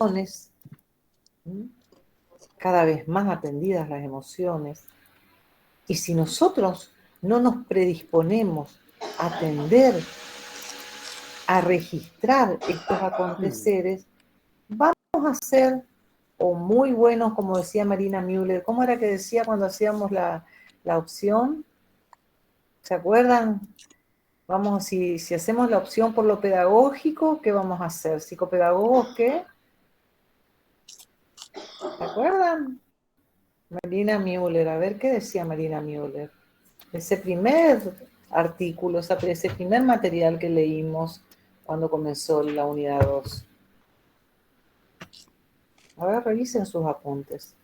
emociones, ¿m? Cada vez más atendidas las emociones. Y si nosotros no nos predisponemos a atender, a registrar estos aconteceres, vamos a ser o muy buenos, como decía Marina Müller. ¿Cómo era que decía cuando hacíamos la opción? ¿Se acuerdan? Vamos, si hacemos la opción por lo pedagógico, ¿qué vamos a hacer? ¿Psicopedagogos qué? ¿Se acuerdan? Marina Müller, a ver qué decía Marina Müller. Ese primer artículo, ese primer material que leímos cuando comenzó la unidad 2. A ver, revisen sus apuntes.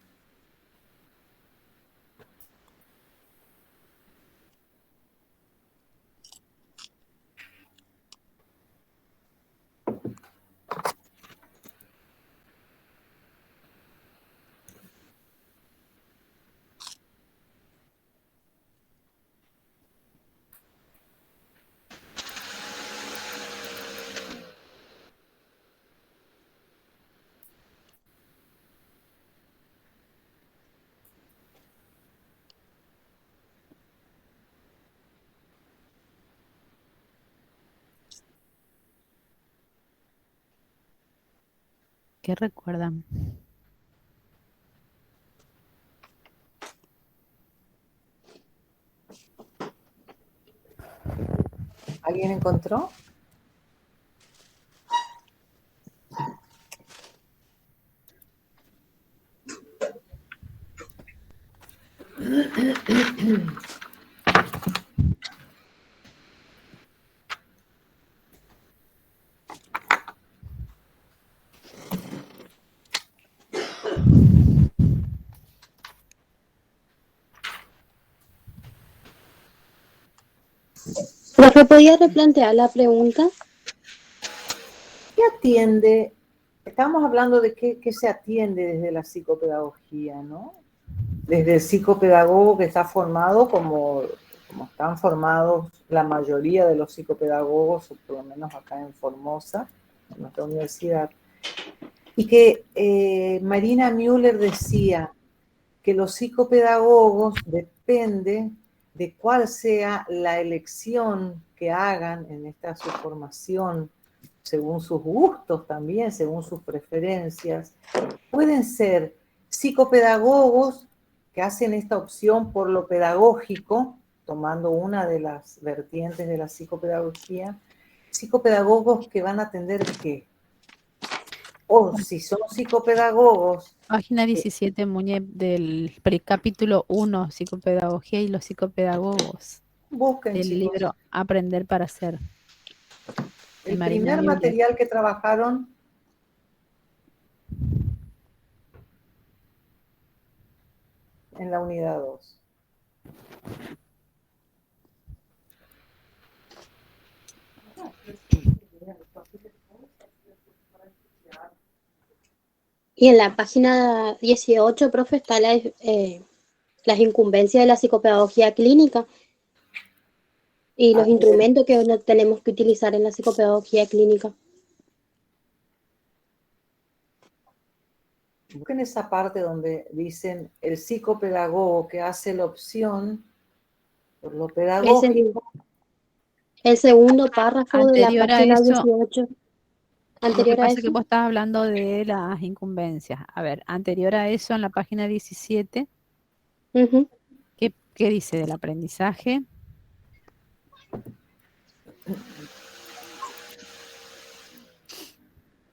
¿Qué recuerdan? ¿Alguien encontró? Profe, ¿podía replantear la pregunta? ¿Qué atiende? Estamos hablando de qué se atiende desde la psicopedagogía, ¿no? Desde el psicopedagogo que está formado como están formados la mayoría de los psicopedagogos, o por lo menos acá en Formosa, en nuestra universidad. Y que Marina Müller decía que los psicopedagogos depende de cuál sea la elección que hagan en esta su formación, según sus gustos también, según sus preferencias. Pueden ser psicopedagogos que hacen esta opción por lo pedagógico, tomando una de las vertientes de la psicopedagogía, psicopedagogos que van a atender qué. O si son psicopedagogos. Página 17, Muñe, del capítulo 1, Psicopedagogía y los psicopedagogos, Busquen, del chicos. libro Aprender para Ser, de El Marina primer Müller. material que trabajaron en la unidad 2. Y en la página 18, profe, está las incumbencias de la psicopedagogía clínica y los instrumentos que tenemos que utilizar en la psicopedagogía clínica. Busquen esa parte donde dicen el psicopedagogo que hace la opción por lo Es pedagógico. el segundo párrafo de la Anterior a página eso, 18. lo que Anterior a pasa es que eso. vos estás hablando de las incumbencias. A ver, anterior a eso, en la página 17, Uh-huh. ¿qué dice del aprendizaje?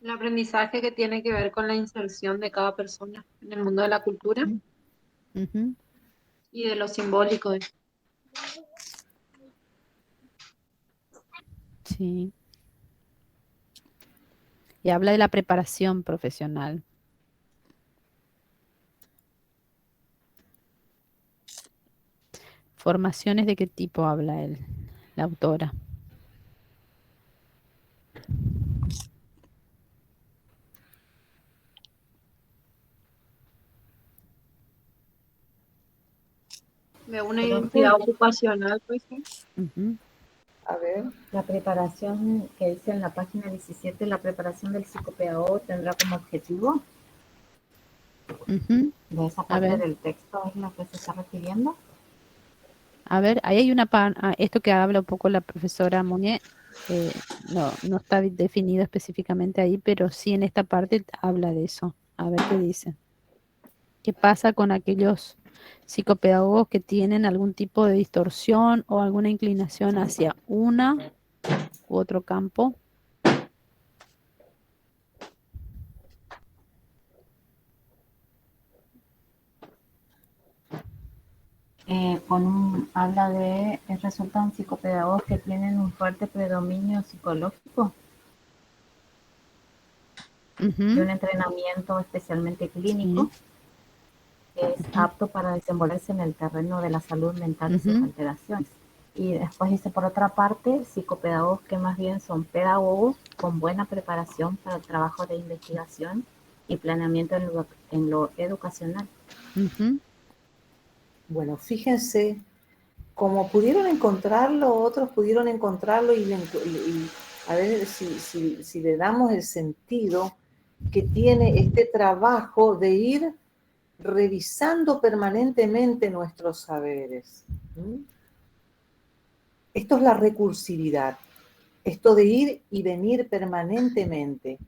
El aprendizaje que tiene que ver con la inserción de cada persona en el mundo de la cultura Ujú, y de lo simbólico. sí. Y habla de la preparación profesional. ¿Formaciones de qué tipo habla él, la autora? De una identidad ocupacional, por ejemplo. Ujú. A ver, La preparación que dice en la página 17, la preparación del psicopedagogo tendrá como objetivo, Ujú. de esa A parte ver, del texto es lo que se está refiriendo. ahí hay esto que habla un poco la profesora Muñe, no está definido específicamente ahí, pero sí en esta parte habla de eso. A ver qué dice. ¿Qué pasa con aquellos psicopedagogos que tienen algún tipo de distorsión o alguna inclinación hacia una u otro campo? Habla de, resultan psicopedagogos que tienen un fuerte predominio psicológico y Ujú. un entrenamiento especialmente clínico Sí. que es Ujú. apto para desenvolverse en el terreno de la salud mental y sus Ujú. alteraciones. Y después dice, por otra parte, psicopedagogos que más bien son pedagogos con buena preparación para el trabajo de investigación y planeamiento en lo educacional. Ujú. bueno, fíjense, como pudieron encontrarlo, otros pudieron encontrarlo y a ver si le damos el sentido que tiene este trabajo de ir revisando permanentemente nuestros saberes. ¿Mm? Esto es la recursividad, esto de ir y venir permanentemente.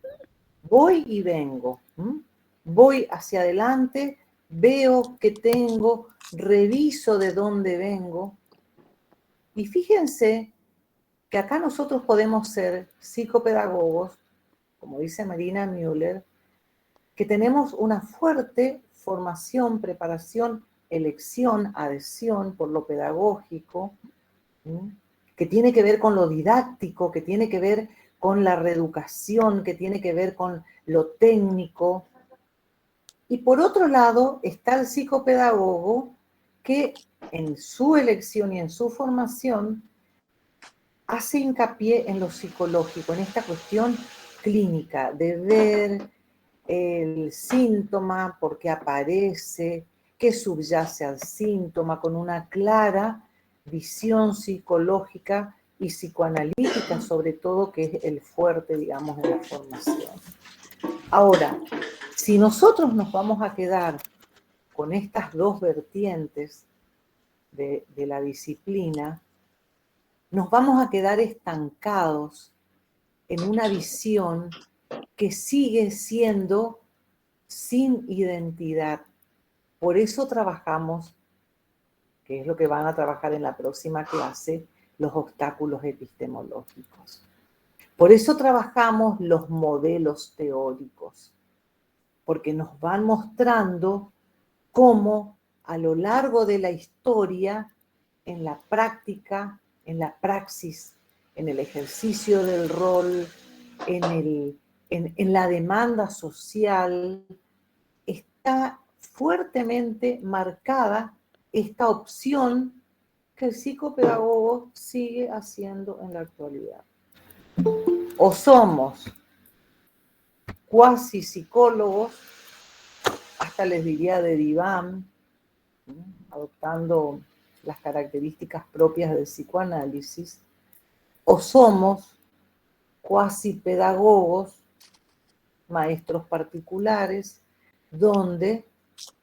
Voy y vengo, ¿m? Voy hacia adelante, veo qué tengo, reviso de dónde vengo. Y fíjense que acá nosotros podemos ser psicopedagogos, como dice Marina Müller, que tenemos una fuerte formación, preparación, elección, adhesión por lo pedagógico, ¿m? Que tiene que ver con lo didáctico, que tiene que ver con la reeducación, que tiene que ver con lo técnico. Y por otro lado está el psicopedagogo que en su elección y en su formación hace hincapié en lo psicológico, en esta cuestión clínica, de ver el síntoma, por qué aparece, qué subyace al síntoma, con una clara visión psicológica y psicoanalítica, sobre todo, que es el fuerte, digamos, de la formación. Ahora, si nosotros nos vamos a quedar con estas dos vertientes de la disciplina, nos vamos a quedar estancados en una visión que sigue siendo sin identidad. Por eso trabajamos, que es lo que van a trabajar en la próxima clase, los obstáculos epistemológicos. Por eso trabajamos los modelos teóricos, porque nos van mostrando cómo a lo largo de la historia, en la práctica, en la praxis, en el ejercicio del rol, en la demanda social, está fuertemente marcada esta opción que el psicopedagogo sigue haciendo en la actualidad. O somos cuasi psicólogos, hasta les diría de diván, adoptando las características propias del psicoanálisis, o somos cuasi pedagogos, maestros particulares, donde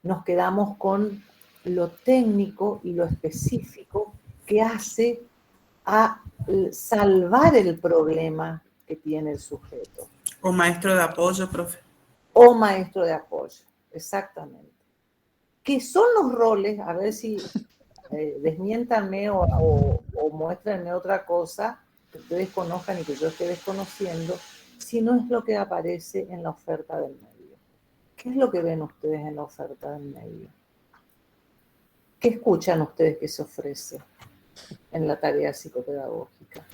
nos quedamos con lo técnico y lo específico que hace a salvar el problema que tiene el sujeto. O maestro de apoyo, profe. O maestro de apoyo, exactamente. ¿Qué son los roles? A ver si desmiéntanme o muéstrenme otra cosa que ustedes conozcan y que yo esté desconociendo, si no es lo que aparece en la oferta del medio. ¿Qué es lo que ven ustedes en la oferta del medio? ¿Qué escuchan ustedes que se ofrece en la tarea psicopedagógica?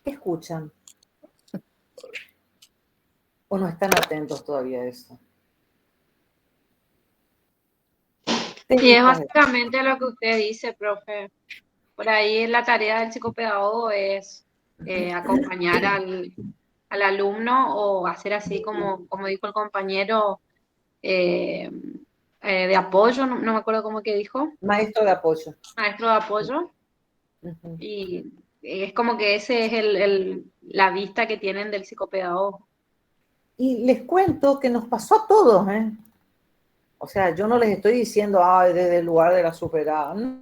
¿Qué escuchan? ¿O no están atentos todavía a eso? Y es Técnicas. básicamente lo que usted dice, profe. Por ahí la tarea del psicopedagogo es acompañar al alumno o hacer así como dijo el compañero, eh, de apoyo, no me acuerdo cómo que dijo, Maestro de apoyo. maestro de apoyo, Ujú. y es como que ese es la vista que tienen del psicopedagogo. Y les cuento que nos pasó a todos, ¿eh? O sea, yo no les estoy diciendo, ay, desde el lugar de la superada. No,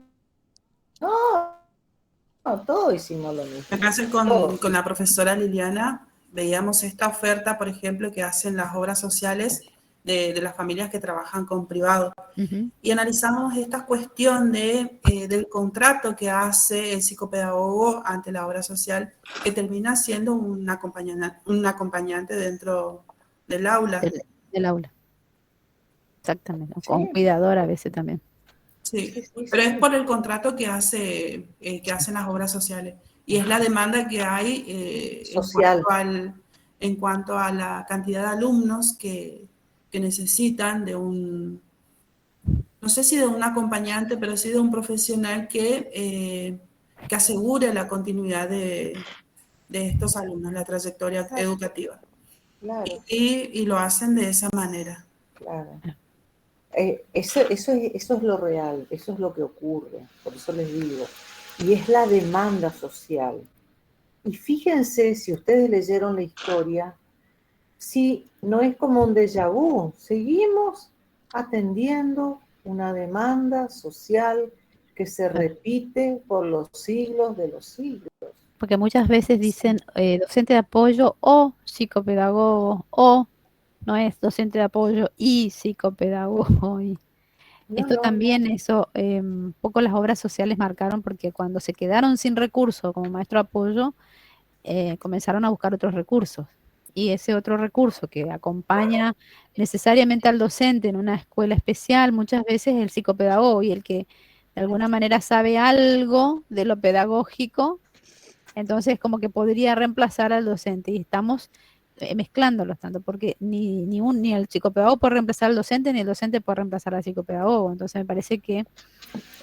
no, todos hicimos lo En mismo. clase Todos. con la profesora Liliana veíamos esta oferta, por ejemplo, que hacen las obras sociales de las familias que trabajan con privado. Ujú. Y analizamos esta cuestión del contrato que hace el psicopedagogo ante la obra social, que termina siendo un acompañante dentro del aula. Del aula, exactamente. Con un Sí, cuidador a veces también. Sí, sí, sí, pero es sí. por el contrato que hacen las obras sociales. Y es la demanda que hay Social. en cuanto a la cantidad de alumnos que necesitan de un, no sé si de un acompañante, pero sí de un profesional que asegure la continuidad de estos alumnos, la trayectoria educativa. Claro, Y lo hacen de esa manera. claro. Eso es lo real, eso es lo que ocurre, por eso les digo. Y es la demanda social. Y fíjense, si ustedes leyeron la historia, si no es como un déjà vu, seguimos atendiendo una demanda social que se repite por los siglos de los siglos. Porque muchas veces dicen docente de apoyo o psicopedagogo, o no es docente de apoyo y psicopedagogo. Y No, esto no, no. también, eso, un poco las obras sociales marcaron porque cuando se quedaron sin recursos como maestro de apoyo, comenzaron a buscar otros recursos. Y ese otro recurso que acompaña necesariamente al docente en una escuela especial, muchas veces es el psicopedagogo y el que de alguna manera sabe algo de lo pedagógico, entonces como que podría reemplazar al docente. Y estamos mezclándolos tanto, porque ni el psicopedagogo puede reemplazar al docente, ni el docente puede reemplazar al psicopedagogo. Entonces me parece que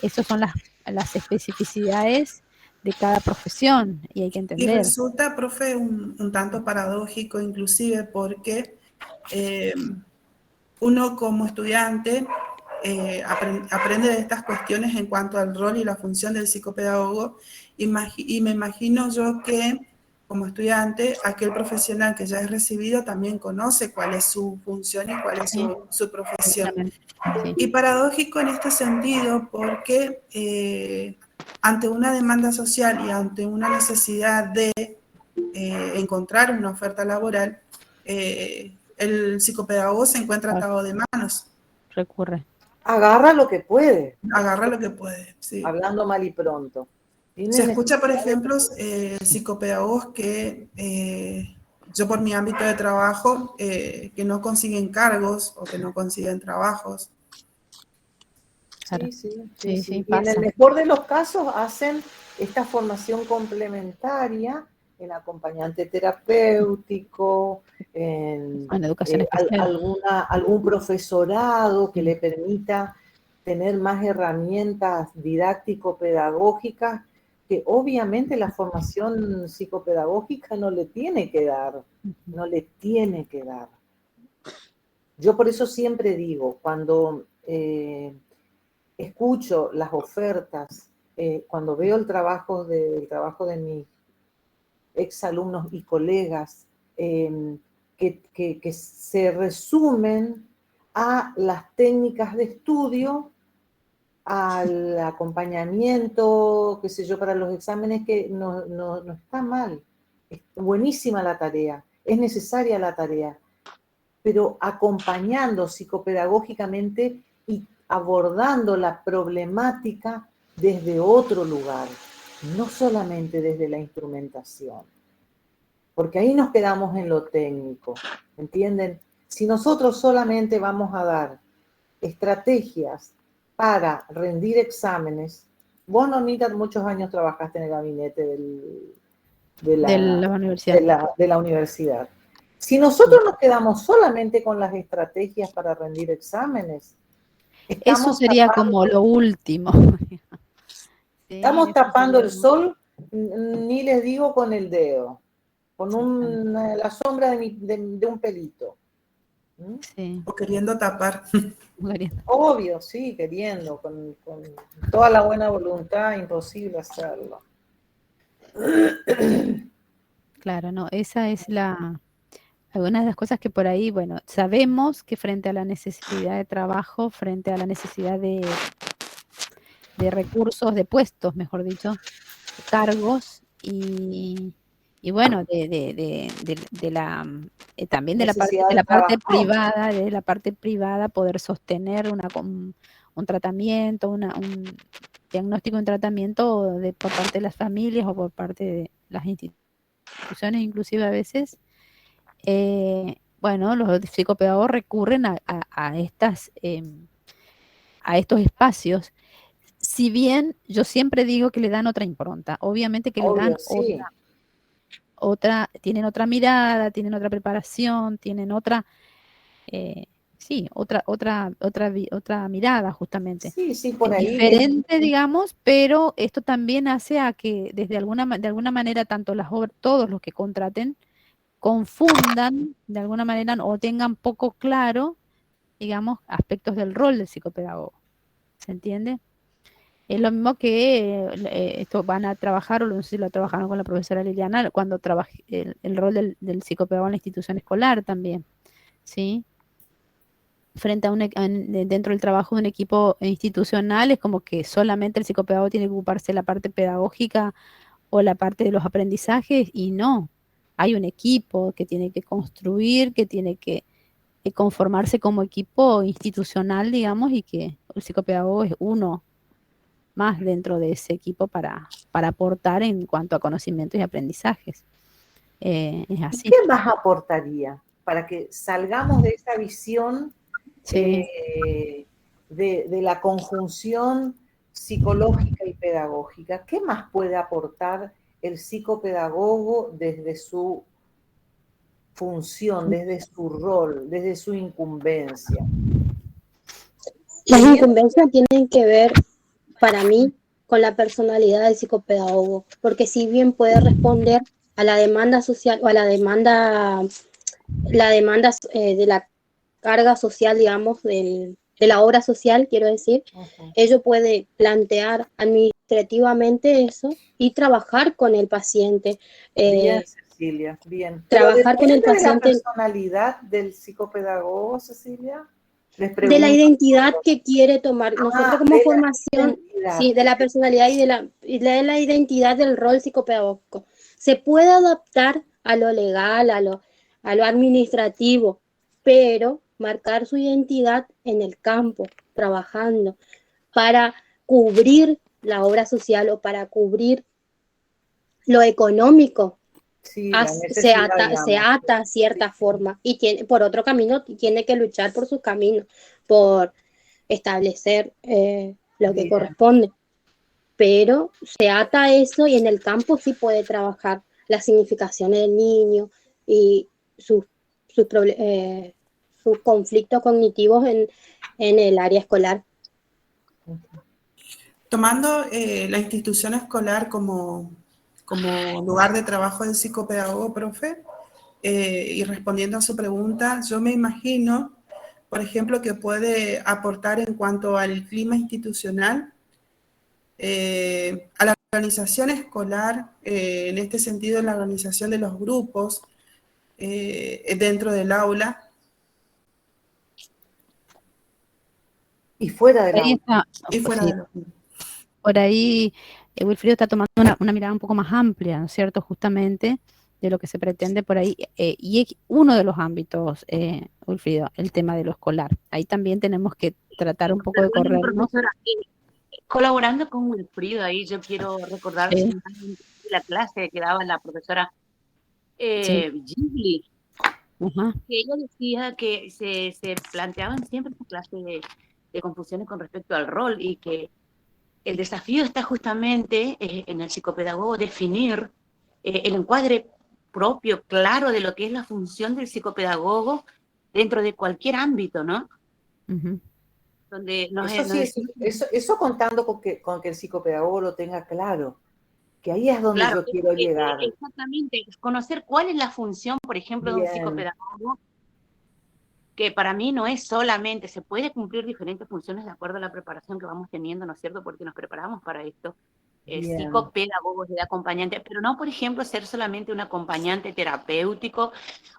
esas son las especificidades de cada profesión y hay que Y entender. resulta, profe, un tanto paradójico inclusive porque eh, uno como estudiante aprende de estas cuestiones en cuanto al rol y la función del psicopedagogo y me imagino yo que como estudiante, aquel profesional que ya es recibido también conoce cuál es su función y cuál es Sí, su profesión. seguramente. Sí, Y paradójico en este sentido porque ante una demanda social y ante una necesidad de encontrar una oferta laboral, el psicopedagogo se encuentra claro, atado de manos, recurre. Agarra lo que puede, agarra lo que puede. Sí. hablando mal y pronto. Se Tiene escucha, por necesidad de... ejemplo, psicopedagogos que yo por mi ámbito de trabajo, que no consiguen cargos o que no consiguen trabajos. Claro. Sí, sí, sí, Sí, sí, sí. Y en el pasa. mejor de los casos hacen esta formación complementaria en acompañante terapéutico, en En educación especial. algún profesorado que Mm. le permita tener más herramientas didáctico-pedagógicas que obviamente la formación psicopedagógica no le tiene que dar, Ujú. no le tiene que dar. Yo por eso siempre digo, cuando escucho las ofertas, cuando veo el trabajo de mis exalumnos y colegas, que se resumen a las técnicas de estudio, al acompañamiento, qué sé yo, para los exámenes, que no está mal. Es buenísima la tarea, es necesaria la tarea, pero acompañando psicopedagógicamente y abordando la problemática desde otro lugar, no solamente desde la instrumentación, porque ahí nos quedamos en lo técnico, ¿entienden? Si nosotros solamente vamos a dar estrategias para rendir exámenes, vos, Nonita, muchos años trabajaste en el gabinete de De la, la universidad. de la universidad. Si nosotros nos quedamos solamente con las estrategias para rendir exámenes, Eso sería como lo último. Sí, estamos eso tapando sería el como... sol, ni les digo con el dedo, con Exactamente. la sombra de un pelito. Sí, o queriendo tapar. Mariana. Obvio, sí, queriendo, con toda la buena voluntad, imposible hacerlo. Claro, no, esa es algunas de las cosas que por ahí, bueno, sabemos que frente a la necesidad de trabajo, frente a la necesidad de recursos, de puestos, mejor dicho, cargos y bueno, de la también Necesidad de de la parte trabajo. privada, de la parte privada, poder sostener un tratamiento, un diagnóstico, un tratamiento por parte de las familias o por parte de las instituciones, inclusive a veces. Bueno, los psicopedagogos recurren a a estos espacios, si bien yo siempre digo que le dan otra impronta, obviamente que le dan Obvio, sí. tienen otra mirada, tienen otra preparación, tienen otra, sí, otra mirada justamente. Sí, sí, por Es ahí. diferente, digamos, pero esto también hace a que de alguna manera tanto todos los que contraten confundan de alguna manera o tengan poco claro, digamos, aspectos del rol del psicopedagogo. ¿Se entiende? Es lo mismo que esto van a trabajar, o no sé si lo trabajaron con la profesora Liliana, cuando trabajé el rol del psicopedagogo en la institución escolar también, ¿sí? Frente a dentro del trabajo de un equipo institucional, es como que solamente el psicopedagogo tiene que ocuparse de la parte pedagógica o la parte de los aprendizajes, y no. Hay un equipo que tiene que construir, que tiene que conformarse como equipo institucional, digamos, y que el psicopedagogo es uno más dentro de ese equipo para aportar en cuanto a conocimientos y aprendizajes. Es ¿Y así. qué más aportaría para que salgamos de esa visión Sí. de la conjunción psicológica y pedagógica? ¿Qué más puede aportar el psicopedagogo desde su función, desde su rol, desde su incumbencia? Las incumbencias tienen que ver, para mí, con la personalidad del psicopedagogo, porque si bien puede responder a la demanda social o a la demanda de la carga social, digamos, de la obra social, quiero decir, ello puede plantear administrativamente eso y trabajar con el paciente. Bien, Cecilia, bien. Pero Trabajar con el depende de la paciente personalidad del psicopedagogo, Cecilia. Les de la pregunto. identidad que quiere tomar. Nosotros como De la formación, identidad. sí, de la personalidad y de la identidad del rol psicopedagógico. Se puede adaptar a lo legal, a lo administrativo, pero marcar su identidad en el campo, trabajando, para cubrir la obra social o para cubrir lo económico. Sí, la Se necesidad, ata digamos. a cierta forma y por otro camino tiene que luchar por su camino, por establecer lo que Bien. corresponde. Pero se ata a eso y en el campo sí puede trabajar las significaciones del niño y sus conflictos cognitivos en el área escolar. Tomando la institución escolar como lugar de trabajo del psicopedagogo, profe, y respondiendo a su pregunta, yo me imagino, por ejemplo, que puede aportar en cuanto al clima institucional, a la organización escolar, en este sentido, en la organización de los grupos dentro del aula. Y fuera del Ahí aula. está, Y fuera sí, de los... por ahí Wilfrido está tomando una mirada un poco más amplia, ¿no es cierto? Justamente de lo que se pretende por ahí. Y es uno de los ámbitos, Wilfrido, el tema de lo escolar. Ahí también tenemos que tratar un poco de Perdón, corrernos. profesora, colaborando con Wilfrido, ahí yo quiero recordar Sí, la clase que daba la profesora sí, Gigli, ajá, que ella decía que se planteaban siempre esta clase de confusiones con respecto al rol y que el desafío está justamente en el psicopedagogo definir el encuadre propio, claro, de lo que es la función del psicopedagogo dentro de cualquier ámbito, ¿no? ujú. Donde Eso nos sí, decimos, eso contando con que el psicopedagogo lo tenga claro, que ahí es donde claro, yo quiero llegar. exactamente, conocer cuál es la función, por ejemplo, de un Bien, psicopedagogo que para mí no es solamente, se puede cumplir diferentes funciones de acuerdo a la preparación que vamos teniendo, ¿no es cierto? Porque nos preparamos para esto, Bien. psicopedagogos de acompañante, pero no, por ejemplo, ser solamente un acompañante terapéutico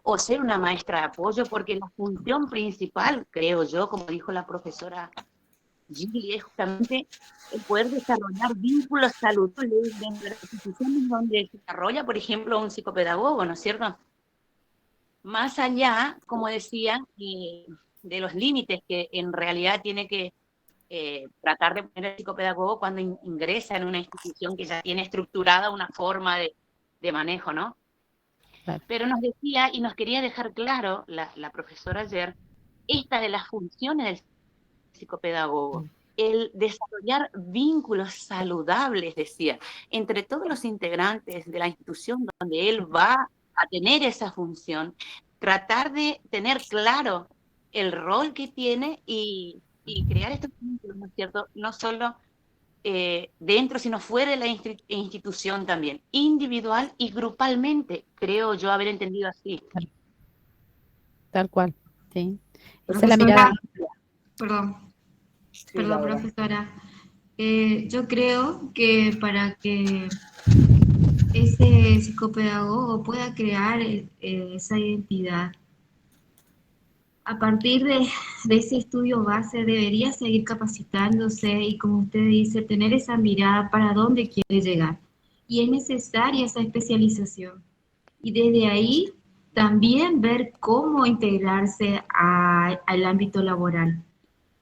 o ser una maestra de apoyo, porque la función principal, creo yo, como dijo la profesora Gili, es justamente el poder desarrollar vínculos saludables dentro de las instituciones donde se desarrolla, por ejemplo, un psicopedagogo, ¿no es cierto? Más allá, como decía, de los límites que en realidad tiene que tratar de poner el psicopedagogo cuando ingresa en una institución que ya tiene estructurada una forma de manejo, ¿no? Claro. Pero nos decía y nos quería dejar claro la profesora ayer, esta de las funciones del psicopedagogo, el desarrollar vínculos saludables, decía, entre todos los integrantes de la institución donde él va a tener esa función, tratar de tener claro el rol que tiene y crear estos vínculos, ¿no es cierto? No solo dentro, sino fuera de la institución también, individual y grupalmente, creo yo haber entendido así. Tal cual, sí. Esa es la mirada. Perdón, Sí, Laura. profesora. Yo creo que para que ese psicopedagogo pueda crear esa identidad, a partir de ese estudio base debería seguir capacitándose y, como usted dice, tener esa mirada para dónde quiere llegar. Y es necesaria esa especialización. Y desde ahí también ver cómo integrarse al ámbito laboral.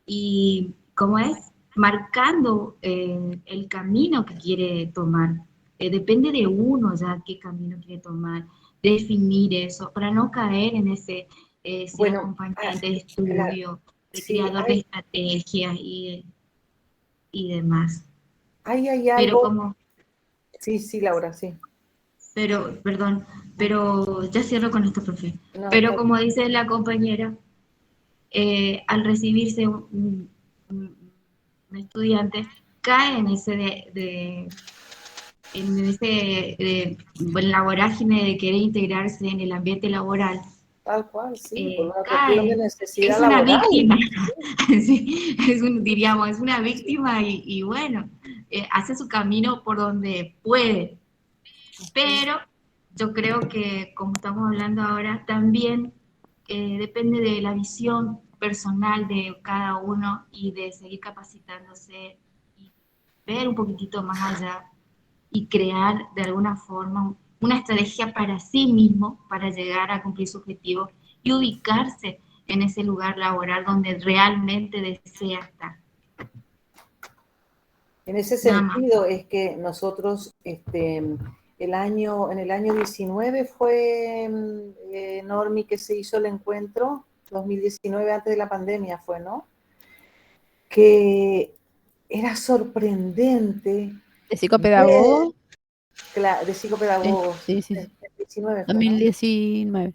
Y cómo es, marcando el camino que quiere tomar. Depende de uno ya qué camino quiere tomar, definir eso, para no caer en ese ser Bueno, acompañante de estudio, claro, de sí, creador de estrategias y demás. hay Pero algo. como, Sí, Laura, sí. perdón, pero ya cierro con esto, profe. No, Pero está como dice la compañera, al recibirse un estudiante, cae en en la vorágine de querer integrarse en el ambiente laboral. tal cual, sí, por una cuestión Cae, de necesidad es una laboral. víctima, sí, diríamos, es una víctima y bueno, hace su camino por donde puede, pero yo creo que, como estamos hablando ahora, también depende de la visión personal de cada uno y de seguir capacitándose y ver un poquitito más allá y crear de alguna forma una estrategia para sí mismo para llegar a cumplir su objetivo y ubicarse en ese lugar laboral donde realmente desea estar. En ese Nada más. sentido es que nosotros, en el año 19 fue, Normi, que se hizo el encuentro, 2019, antes de la pandemia fue, ¿no? Que era sorprendente. ¿De psicopedagogo? De psicopedagogos. Sí. 19 fue, ¿no? 2019.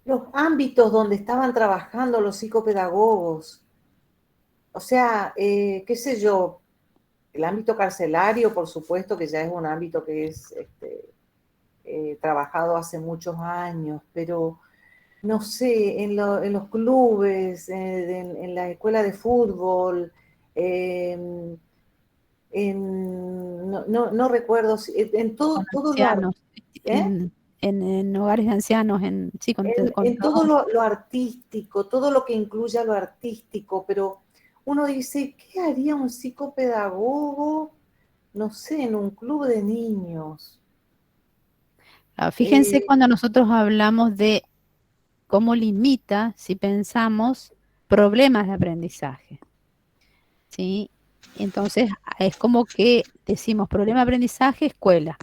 Los ámbitos donde estaban trabajando los psicopedagogos. O sea, qué sé yo, el ámbito carcelario, por supuesto, que ya es un ámbito que es trabajado hace muchos años, pero no sé, en los clubes, en la escuela de fútbol, no recuerdo, en todo Ancianos, lo, en hogares de ancianos, en todo lo artístico, todo lo que incluya lo artístico, pero uno dice, ¿qué haría un psicopedagogo, no sé, en un club de niños? Fíjense cuando nosotros hablamos de cómo limita, si pensamos, problemas de aprendizaje. ¿Sí? Entonces, es como que decimos problema de aprendizaje, escuela.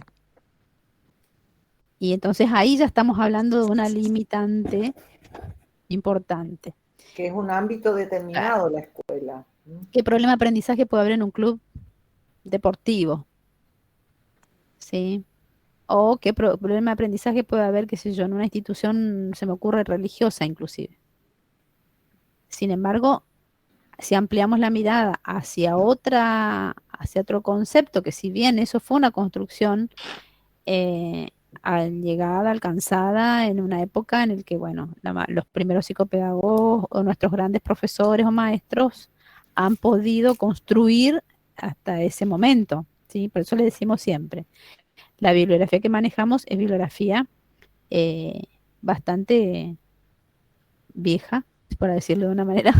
Y entonces ahí ya estamos hablando de una limitante importante. Que es un ámbito determinado, la escuela. ¿Qué problema de aprendizaje puede haber en un club deportivo? ¿Sí? O qué problema de aprendizaje puede haber, qué sé yo, en una institución, se me ocurre, religiosa inclusive. Sin embargo, si ampliamos la mirada hacia otro concepto, que si bien eso fue una construcción llegada, alcanzada en una época en el que, bueno, los primeros psicopedagogos o nuestros grandes profesores o maestros han podido construir hasta ese momento, ¿sí? Por eso le decimos siempre, la bibliografía que manejamos es bibliografía eh, bastante vieja, por decirlo de una manera,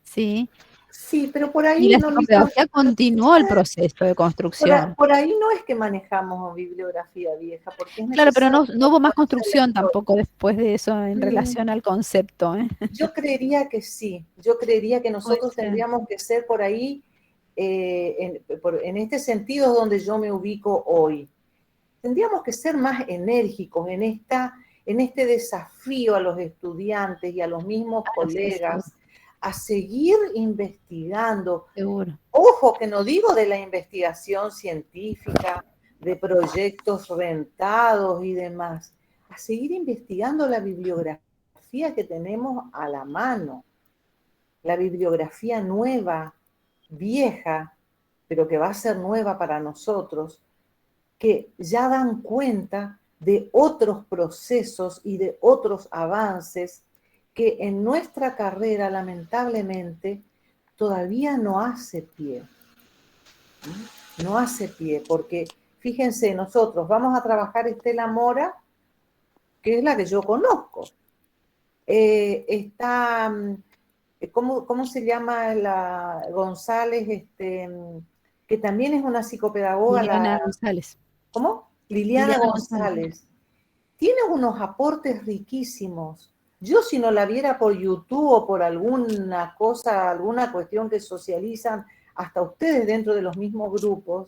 ¿sí? Sí, pero por Y ahí la no, Lisa, psicopedagogía continuó el proceso de construcción. por ahí no es que manejamos bibliografía vieja, porque es Claro, pero necesario no hubo más conocer la construcción historia. tampoco después de eso en Mm, relación al concepto, ¿eh? Yo creería que sí, yo creería que Puede nosotros ser. tendríamos que ser por ahí, en este sentido donde yo me ubico hoy. Tendríamos que ser más enérgicos en este desafío a los estudiantes y a los mismos Ah, no, sí, seguro, colegas a seguir investigando. seguro. Ojo, que no digo de la investigación científica, de proyectos rentados y demás, a seguir investigando la bibliografía que tenemos a la mano, la bibliografía nueva, vieja, pero que va a ser nueva para nosotros, que ya dan cuenta de otros procesos y de otros avances que en nuestra carrera lamentablemente todavía no hace pie. No hace pie, porque fíjense, nosotros vamos a trabajar Estela Mora, que es la que yo conozco. Está, ¿cómo se llama la González? Que también es una psicopedagoga, Liliana González. ¿cómo? Liliana Liliana González. González. Tiene unos aportes riquísimos. Yo si no la viera por YouTube o por alguna cosa, alguna cuestión que socializan hasta ustedes dentro de los mismos grupos,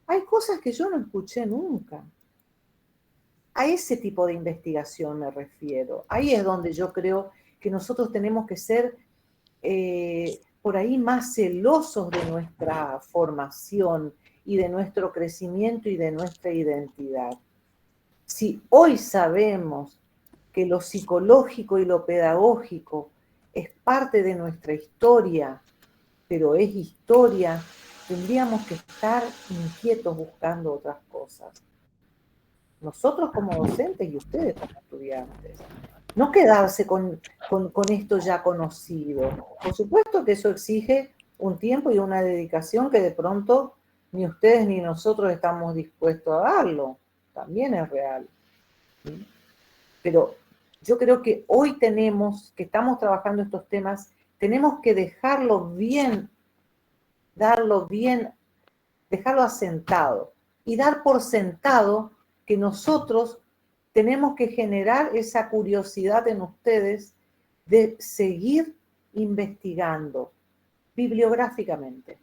hay cosas que yo no escuché nunca. A ese tipo de investigación me refiero. Ahí es donde yo creo que nosotros tenemos que ser por ahí más celosos de nuestra formación y de nuestro crecimiento y de nuestra identidad. Si hoy sabemos que lo psicológico y lo pedagógico es parte de nuestra historia, pero es historia, tendríamos que estar inquietos buscando otras cosas. Nosotros como docentes y ustedes como estudiantes. No quedarse con esto ya conocido. Por supuesto que eso exige un tiempo y una dedicación que de pronto ni ustedes ni nosotros estamos dispuestos a darlo. También es real. ¿Sí? Pero yo creo que hoy que estamos trabajando estos temas, tenemos que dejarlo bien, dejarlo asentado y dar por sentado que nosotros tenemos que generar esa curiosidad en ustedes de seguir investigando bibliográficamente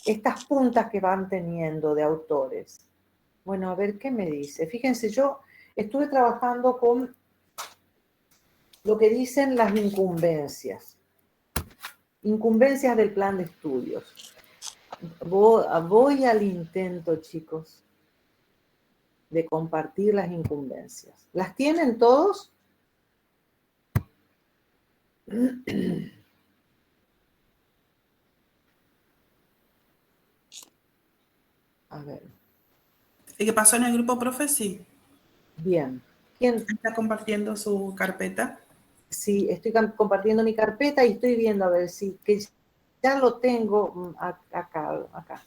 estas puntas que van teniendo de autores. Bueno, a ver qué me dice. Fíjense, yo estuve trabajando con lo que dicen las incumbencias del plan de estudios. Voy al intento, chicos, de compartir las incumbencias. ¿Las tienen todos? A ver. ¿Y qué pasó en el grupo, profe? Sí. Bien. ¿Quién está compartiendo su carpeta? Sí, estoy compartiendo mi carpeta y estoy viendo a ver si que ya lo tengo acá.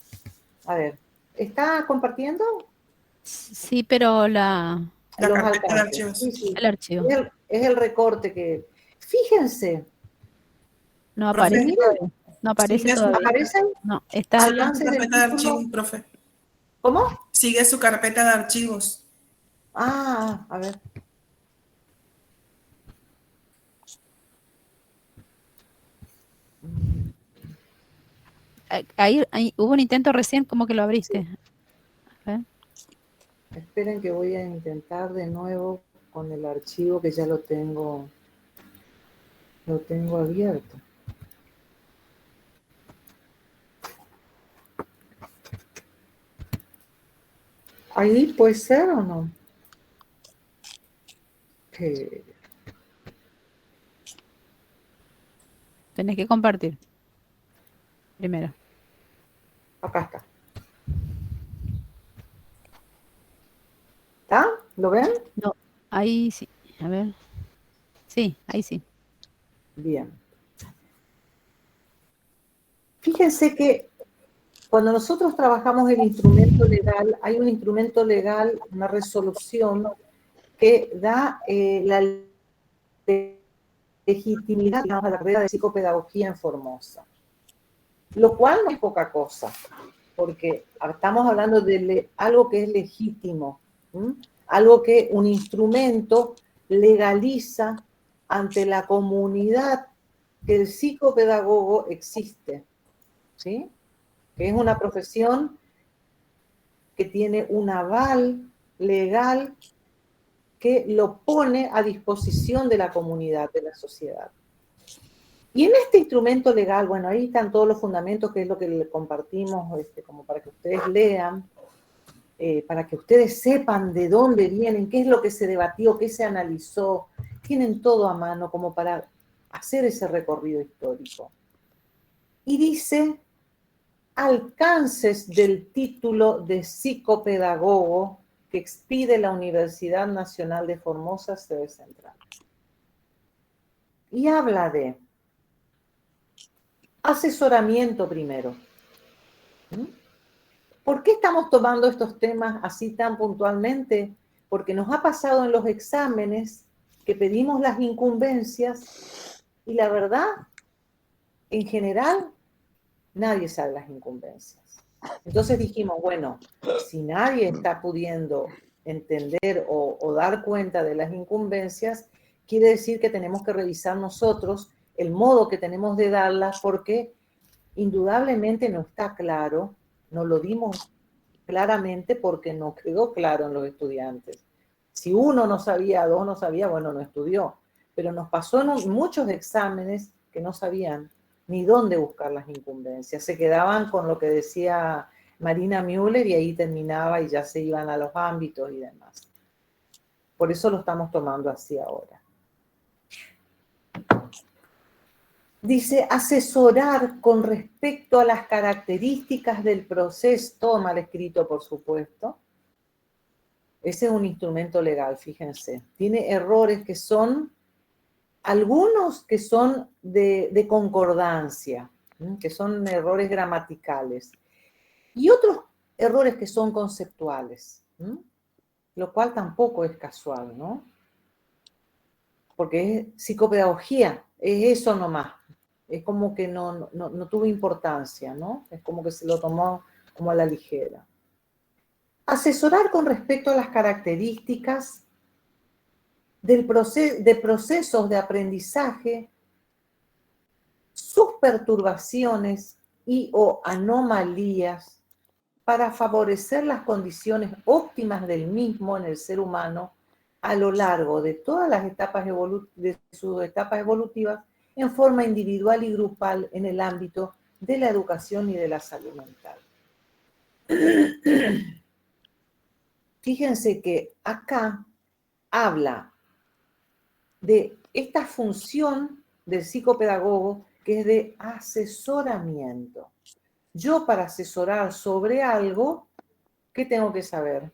A ver, ¿está compartiendo? Sí, pero La los carpeta de alcances? archivos. Sí, sí. el archivo Es el recorte que... Fíjense. no Profe, aparece todavía. No aparece sigue su, todavía. ¿Aparecen? No, está. sigue su Alcances del carpeta de título. archivos, profe. ¿Cómo? Sigue su carpeta de archivos. Ah, a ver. Ahí hubo un intento recién, como que lo abriste. A ver. Esperen que voy a intentar de nuevo con el archivo que ya lo tengo abierto. ¿Ahí puede ser o no? Tenés que compartir. Primero. Acá está. ¿Lo ven? No, ahí sí. A ver. Sí, ahí sí. Bien. Fíjense que cuando nosotros trabajamos el instrumento legal, hay un instrumento legal, una resolución que da la legitimidad, digamos, a la carrera de psicopedagogía en Formosa. Lo cual no es poca cosa, porque estamos hablando de algo que es legítimo, ¿m? Algo que un instrumento legaliza ante la comunidad que el psicopedagogo existe, ¿sí? Que es una profesión que tiene un aval legal que lo pone a disposición de la comunidad, de la sociedad. Y en este instrumento legal, bueno, ahí están todos los fundamentos, que es lo que le compartimos, como para que ustedes lean, para que ustedes sepan de dónde vienen, qué es lo que se debatió, qué se analizó, tienen todo a mano como para hacer ese recorrido histórico. Y dice, alcances del título de psicopedagogo que expide la Universidad Nacional de Formosa, sede central. Y habla de asesoramiento primero. ¿Por qué estamos tomando estos temas así tan puntualmente? Porque nos ha pasado en los exámenes que pedimos las incumbencias y la verdad, en general, nadie sabe las incumbencias. Entonces dijimos, bueno, si nadie está pudiendo entender o dar cuenta de las incumbencias, quiere decir que tenemos que revisar nosotros el modo que tenemos de darlas, porque indudablemente no está claro, no lo dimos claramente porque no quedó claro en los estudiantes. Si uno no sabía, dos no sabía, bueno, no estudió. Pero nos pasó en muchos exámenes que no sabían ni dónde buscar las incumbencias. Se quedaban con lo que decía Marina Müller y ahí terminaba y ya se iban a los ámbitos y demás. Por eso lo estamos tomando así ahora. Dice, asesorar con respecto a las características del proceso, todo mal escrito, por supuesto. Ese es un instrumento legal, fíjense. Tiene errores que son, algunos que son de concordancia, que son errores gramaticales, y otros errores que son conceptuales, lo cual tampoco es casual, ¿no? Porque es psicopedagogía, es eso nomás. Es como que no tuvo importancia, ¿no? Es como que se lo tomó como a la ligera. Asesorar con respecto a las características de procesos de aprendizaje, sus perturbaciones y o anomalías para favorecer las condiciones óptimas del mismo en el ser humano a lo largo de todas las etapas de sus etapas evolutivas en forma individual y grupal en el ámbito de la educación y de la salud mental. Fíjense que acá habla de esta función del psicopedagogo que es de asesoramiento. Yo para asesorar sobre algo, ¿qué tengo que saber?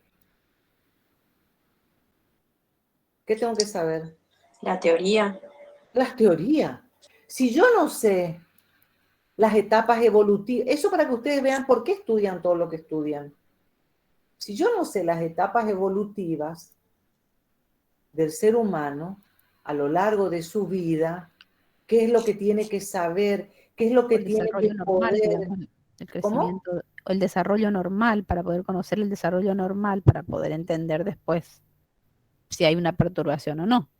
¿Qué tengo que saber? La teoría. Las teorías. Si yo no sé las etapas evolutivas, eso para que ustedes vean por qué estudian todo lo que estudian. Si yo no sé las etapas evolutivas del ser humano a lo largo de su vida, qué es lo que tiene que saber, qué es lo que El tiene desarrollo que normal, poder. digamos, el ¿Cómo? crecimiento, o el desarrollo normal, para poder conocer el desarrollo normal, para poder entender después si hay una perturbación o no.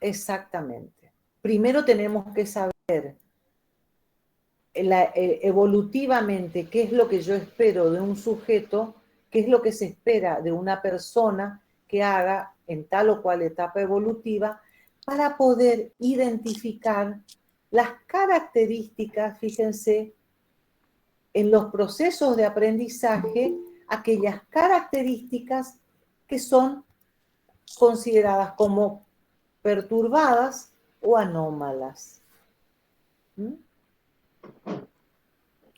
Exactamente. Primero tenemos que saber evolutivamente qué es lo que yo espero de un sujeto, qué es lo que se espera de una persona que haga en tal o cual etapa evolutiva, para poder identificar las características, fíjense, en los procesos de aprendizaje, aquellas características que son consideradas como perturbadas o anómalas.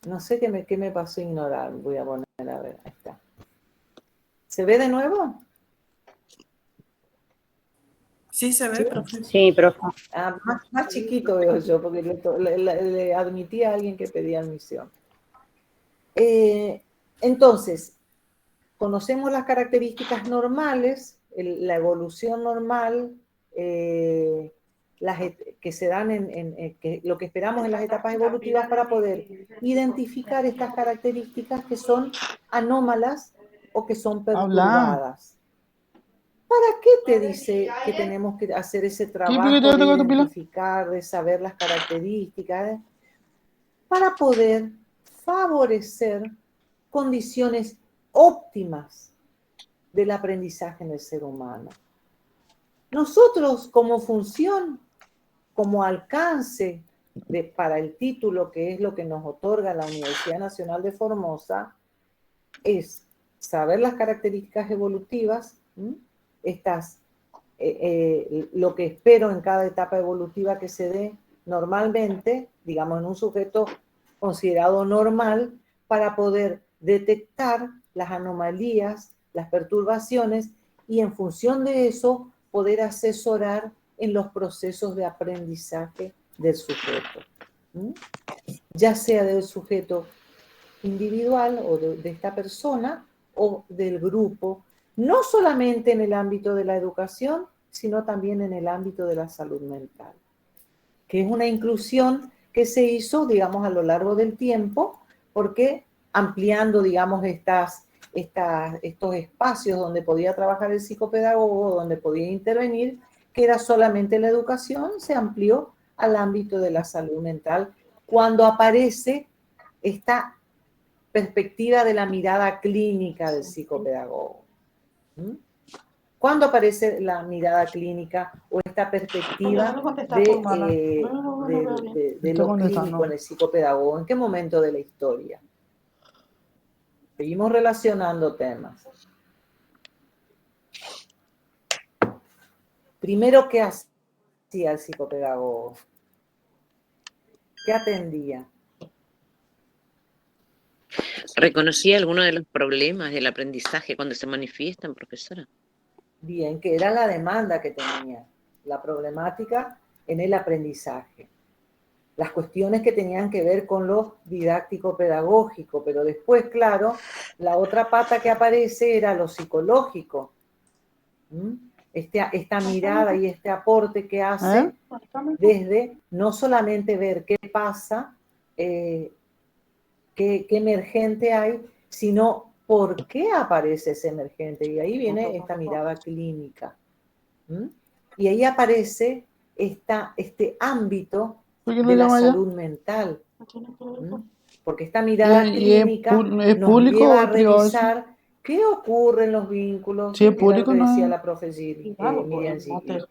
No sé qué me pasó a ignorar. Voy a poner, a ver, ahí está. ¿Se ve de nuevo? ¿Sí se ve, ¿Sí? profe? Sí, profe. Más chiquito veo yo, porque le admití a alguien que pedía admisión. Entonces, conocemos las características normales, la evolución normal, que se dan lo que esperamos en las etapas evolutivas para poder identificar estas características que son anómalas o que son perturbadas. ¿Para qué te dice que tenemos que hacer ese trabajo de identificar, de saber las características? Para poder favorecer condiciones óptimas del aprendizaje en el ser humano. Nosotros como función, como alcance para el título, que es lo que nos otorga la Universidad Nacional de Formosa, es saber las características evolutivas, lo que espero en cada etapa evolutiva que se dé normalmente, digamos en un sujeto considerado normal, para poder detectar las anomalías, las perturbaciones y en función de eso poder asesorar en los procesos de aprendizaje del sujeto, ya sea del sujeto individual o de esta persona o del grupo, no solamente en el ámbito de la educación, sino también en el ámbito de la salud mental, que es una inclusión que se hizo, digamos, a lo largo del tiempo, porque ampliando, digamos, estos espacios donde podía trabajar el psicopedagogo, donde podía intervenir, que era solamente la educación, se amplió al ámbito de la salud mental, cuando aparece esta perspectiva de la mirada clínica del psicopedagogo. ¿Cuándo aparece la mirada clínica o esta perspectiva de lo clínico en el psicopedagogo? ¿En qué momento de la historia? Seguimos relacionando temas. Primero, ¿qué hacía el psicopedagogo? ¿Qué atendía? ¿Reconocía alguno de los problemas del aprendizaje cuando se manifiestan, profesora? Bien, que era la demanda que tenía, la problemática en el aprendizaje. Las cuestiones que tenían que ver con lo didáctico-pedagógico, pero después, claro, la otra pata que aparece era lo psicológico. Esta mirada y este aporte que hace desde no solamente ver qué pasa, qué emergente hay, sino por qué aparece ese emergente. Y ahí viene esta mirada clínica. Y ahí aparece este ámbito de la salud mental. Porque esta mirada clínica nos lleva a revisar qué ocurre en los vínculos, que era lo que decía la profe Miriam Gili.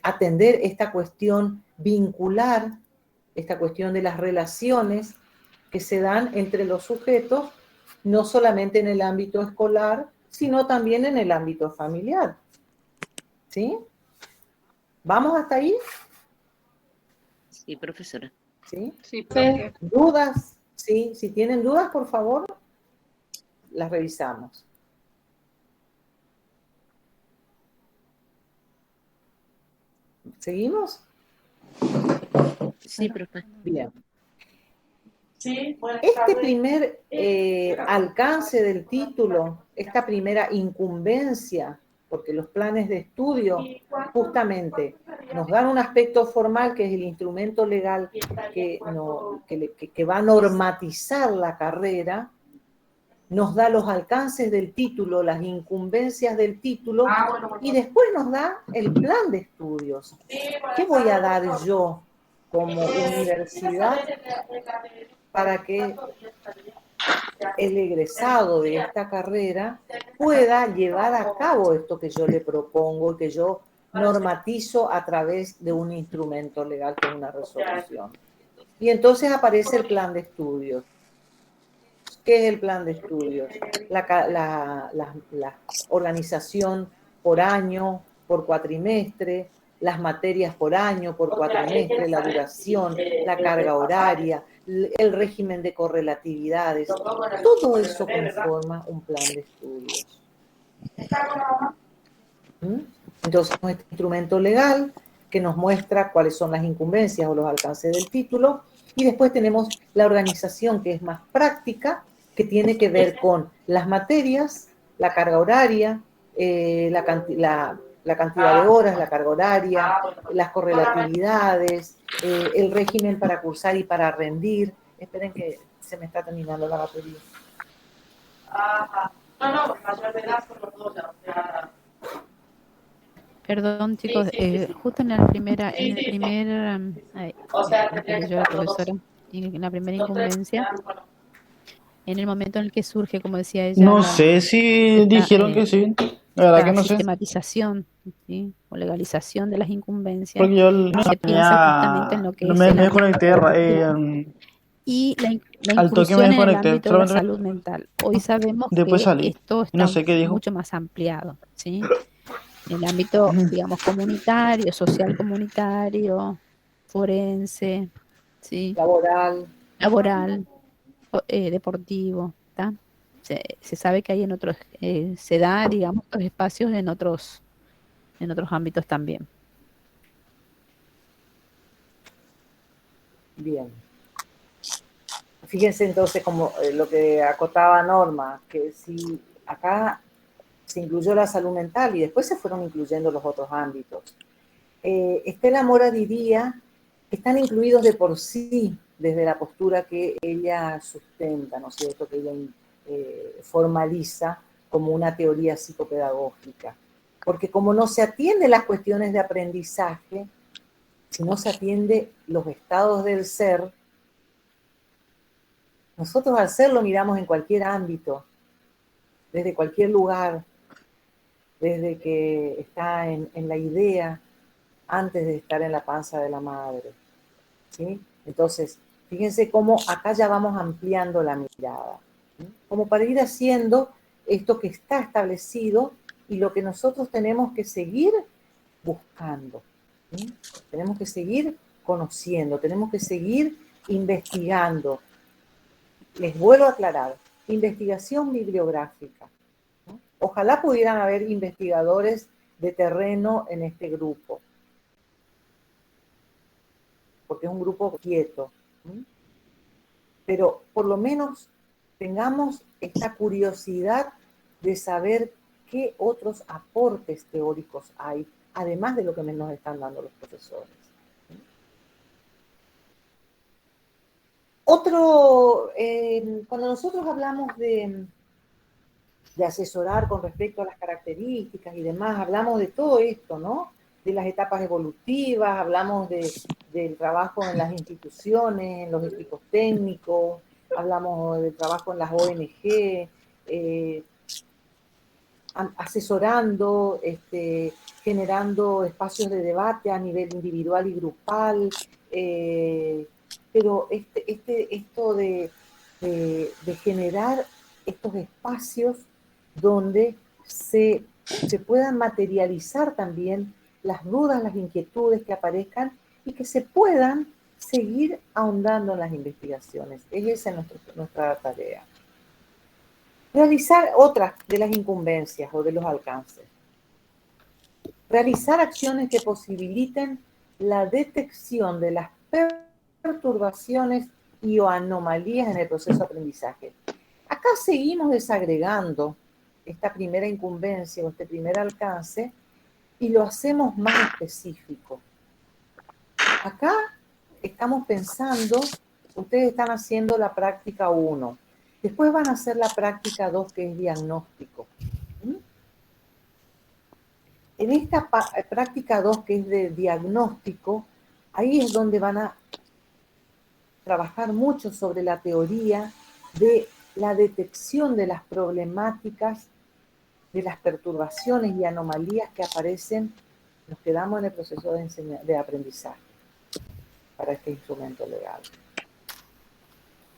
Atender esta cuestión vincular, esta cuestión de las relaciones que se dan entre los sujetos, no solamente en el ámbito escolar, sino también en el ámbito familiar. ¿Sí? ¿Vamos hasta ahí? Sí, profesora. ¿Sí? Sí, profe. ¿Dudas? Sí, si tienen dudas, por favor, las revisamos. ¿Seguimos? Sí, profe. Bien. Este primer alcance del título, esta primera incumbencia, porque los planes de estudio justamente nos dan un aspecto formal que es el instrumento legal que va a normatizar la carrera, nos da los alcances del título, las incumbencias del título y después nos da el plan de estudios. ¿Qué voy a dar yo como universidad para que el egresado de esta carrera pueda llevar a cabo esto que yo le propongo y que yo normatizo a través de un instrumento legal que es una resolución? Y entonces aparece el plan de estudios. ¿Qué es el plan de estudios? La organización por año, por cuatrimestre, las materias por año, por cuatrimestre, la duración, la carga horaria, el régimen de correlatividades. Todo eso conforma un plan de estudios. Entonces, este instrumento legal que nos muestra cuáles son las incumbencias o los alcances del título, y después tenemos la organización, que es más práctica, que tiene que ver con las materias, la carga horaria, la cantidad de horas, la carga horaria, las correlatividades, el régimen para cursar y para rendir. Esperen que se me está terminando la batería. Perdón, chicos, justo en el primer, que leyó la profesora, en la primera incumbencia, en el momento en el que surge, como decía ella, No sé si dijeron que sí. La verdad que no sé. sistematización, ¿sí? O legalización de las incumbencias, Porque yo no se piensa justamente en lo que es me el ámbito desconecté y la al toque me inclusión en el desconecté. ámbito de la Solamente salud mental. Hoy sabemos después que salí. esto Y no está sé qué dijo. mucho más ampliado, ¿sí? En el ámbito, digamos, comunitario, social comunitario, forense, ¿sí? Laboral, deportivo, ¿tá? Se sabe que hay en otros, se da, digamos, los espacios en otros ámbitos también. Bien. Fíjense entonces como lo que acotaba Norma, que si acá se incluyó la salud mental y después se fueron incluyendo los otros ámbitos. Estela Mora diría que están incluidos de por sí desde la postura que ella sustenta, ¿no es cierto?, que ella formaliza como una teoría psicopedagógica. Porque como no se atiende las cuestiones de aprendizaje, si no se atiende los estados del ser, nosotros al ser lo miramos en cualquier ámbito, desde cualquier lugar, desde que está en la idea, antes de estar en la panza de la madre, ¿sí? Entonces, fíjense cómo acá ya vamos ampliando la mirada, ¿sí? Como para ir haciendo esto que está establecido y lo que nosotros tenemos que seguir buscando, ¿sí? Tenemos que seguir conociendo, tenemos que seguir investigando. Les vuelvo a aclarar, investigación bibliográfica, ¿no? Ojalá pudieran haber investigadores de terreno en este grupo, porque es un grupo quieto, ¿sí? Pero por lo menos tengamos esta curiosidad de saber qué otros aportes teóricos hay, además de lo que nos están dando los profesores. Cuando nosotros hablamos de asesorar con respecto a las características y demás, hablamos de todo esto, ¿no? De las etapas evolutivas, hablamos del trabajo en las instituciones, en los equipos técnicos, hablamos del trabajo en las ONG, asesorando, generando espacios de debate a nivel individual y grupal, pero esto de generar estos espacios donde se puedan materializar también las dudas, las inquietudes que aparezcan y que se puedan seguir ahondando en las investigaciones. Esa es nuestra tarea. Realizar otras de las incumbencias o de los alcances. Realizar acciones que posibiliten la detección de las perturbaciones y o anomalías en el proceso de aprendizaje. Acá seguimos desagregando esta primera incumbencia o este primer alcance y lo hacemos más específico. Acá estamos pensando, ustedes están haciendo la práctica 1, después van a hacer la práctica 2, que es diagnóstico. En esta práctica 2, que es de diagnóstico, ahí es donde van a trabajar mucho sobre la teoría de la detección de las problemáticas, de las perturbaciones y anomalías que aparecen, nos quedamos en el proceso de aprendizaje para este instrumento legal.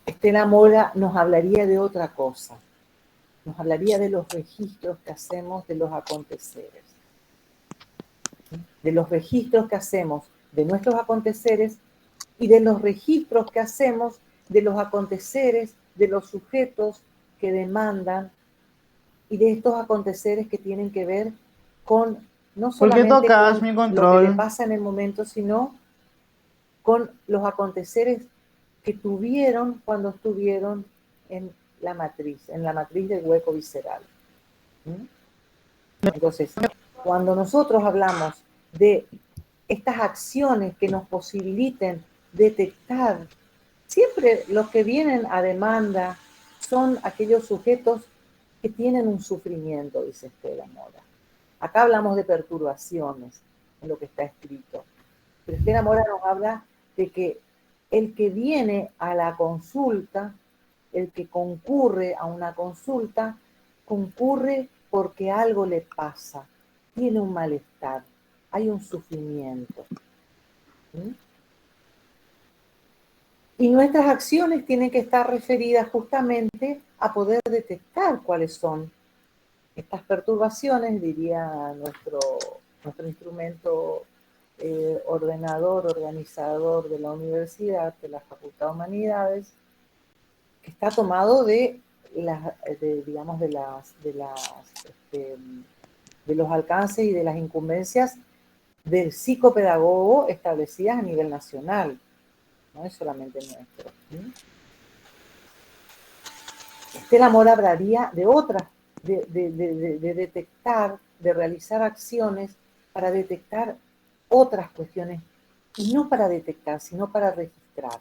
Estela Mora nos hablaría de otra cosa, nos hablaría de los registros que hacemos de los aconteceres, de los registros que hacemos de nuestros aconteceres y de los registros que hacemos de los aconteceres de los sujetos que demandan y de estos aconteceres que tienen que ver con no ¿Por qué solamente tocas con mi lo que le control? pasa en el momento, sino con los aconteceres que tuvieron cuando estuvieron en la matriz del hueco visceral. ¿Mm? Entonces, cuando nosotros hablamos de estas acciones que nos posibiliten detectar, siempre los que vienen a demanda son aquellos sujetos que tienen un sufrimiento, dice Estela Mora. Acá hablamos de perturbaciones en lo que está escrito. Pero Estela Mora nos habla de que el que viene a la consulta, el que concurre a una consulta, concurre porque algo le pasa, tiene un malestar, hay un sufrimiento. ¿Mm? Y nuestras acciones tienen que estar referidas justamente a poder detectar cuáles son estas perturbaciones, diría nuestro instrumento ordenador, organizador de la universidad, de la Facultad de Humanidades, que está tomado de los alcances y de las incumbencias del psicopedagogo establecidas a nivel nacional, no es solamente nuestro. Estela Mora hablaría de otras, de detectar, de realizar acciones para detectar otras cuestiones, y no para detectar, sino para registrar.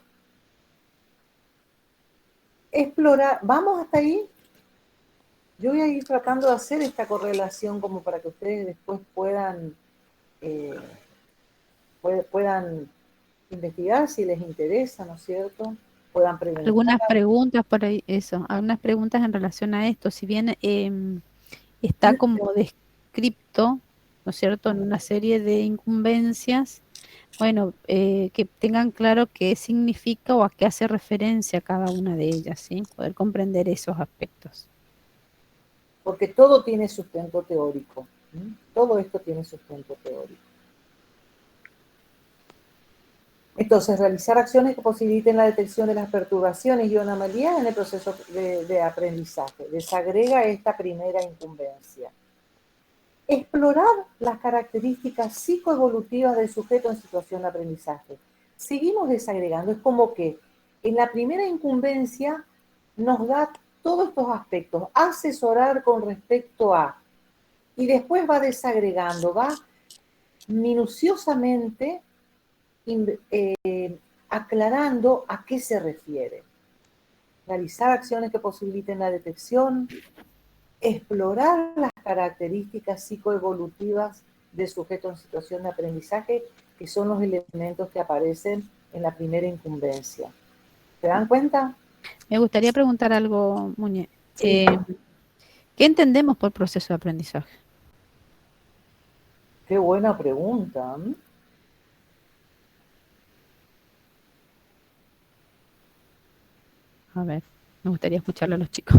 Explorar, ¿vamos hasta ahí? Yo voy a ir tratando de hacer esta correlación como para que ustedes después puedan investigar si les interesa, ¿no es cierto? Puedan preguntar. Algunas preguntas por ahí, algunas preguntas en relación a esto. Si bien está como descripto, ¿no es cierto?, en una serie de incumbencias, bueno, que tengan claro qué significa o a qué hace referencia cada una de ellas, ¿sí? Poder comprender esos aspectos. Porque todo tiene sustento teórico. Todo esto tiene sustento teórico. Entonces, realizar acciones que posibiliten la detección de las perturbaciones y anomalías en el proceso de aprendizaje. Desagrega esta primera incumbencia. Explorar las características psicoevolutivas del sujeto en situación de aprendizaje. Seguimos desagregando. Es como que en la primera incumbencia nos da todos estos aspectos. Asesorar con respecto a. Y después va desagregando, va minuciosamente aclarando a qué se refiere. Realizar acciones que posibiliten la detección, explorar las características psicoevolutivas del sujeto en situación de aprendizaje, que son los elementos que aparecen en la primera incumbencia. ¿Se dan cuenta? Me gustaría preguntar algo, Muñe. Sí. ¿Qué entendemos por proceso de aprendizaje? Qué buena pregunta. A ver, me gustaría escucharlo a los chicos.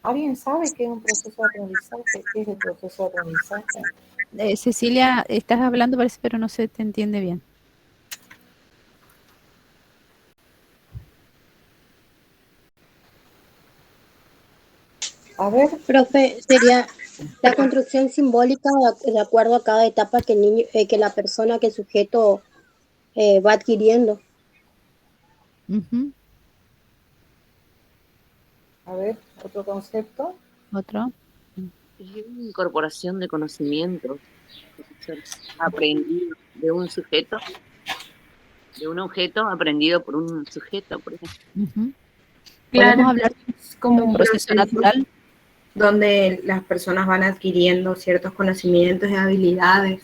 ¿Alguien sabe qué es un proceso de aprendizaje? ¿Qué es el proceso de aprendizaje? Cecilia, estás hablando parece, pero no se te entiende bien. A ver. Profe, sería la construcción simbólica de acuerdo a cada etapa que la persona, que el sujeto va adquiriendo. A ver, otro concepto. Otro. Es una incorporación de conocimientos aprendido de un sujeto, de un objeto aprendido por un sujeto, por ejemplo. ¿Podemos hablar como de un proceso natural? donde las personas van adquiriendo ciertos conocimientos y habilidades.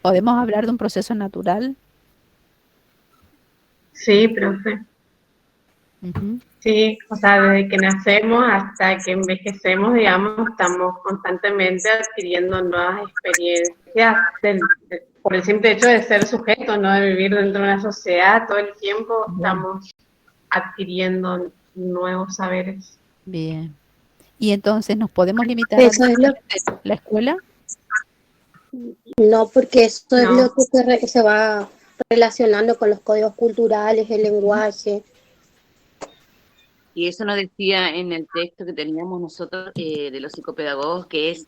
¿Podemos hablar de un proceso natural? Sí, profe. Sí, o sea, desde que nacemos hasta que envejecemos, digamos, estamos constantemente adquiriendo nuevas experiencias por el simple hecho de ser sujetos, ¿no? De vivir dentro de una sociedad, todo el tiempo estamos adquiriendo nuevos saberes. Bien. ¿Y entonces nos podemos limitar Eso a es la escuela? No, porque esto es lo que se va relacionando con los códigos culturales, el lenguaje. Y eso nos decía en el texto que teníamos nosotros de los psicopedagogos, que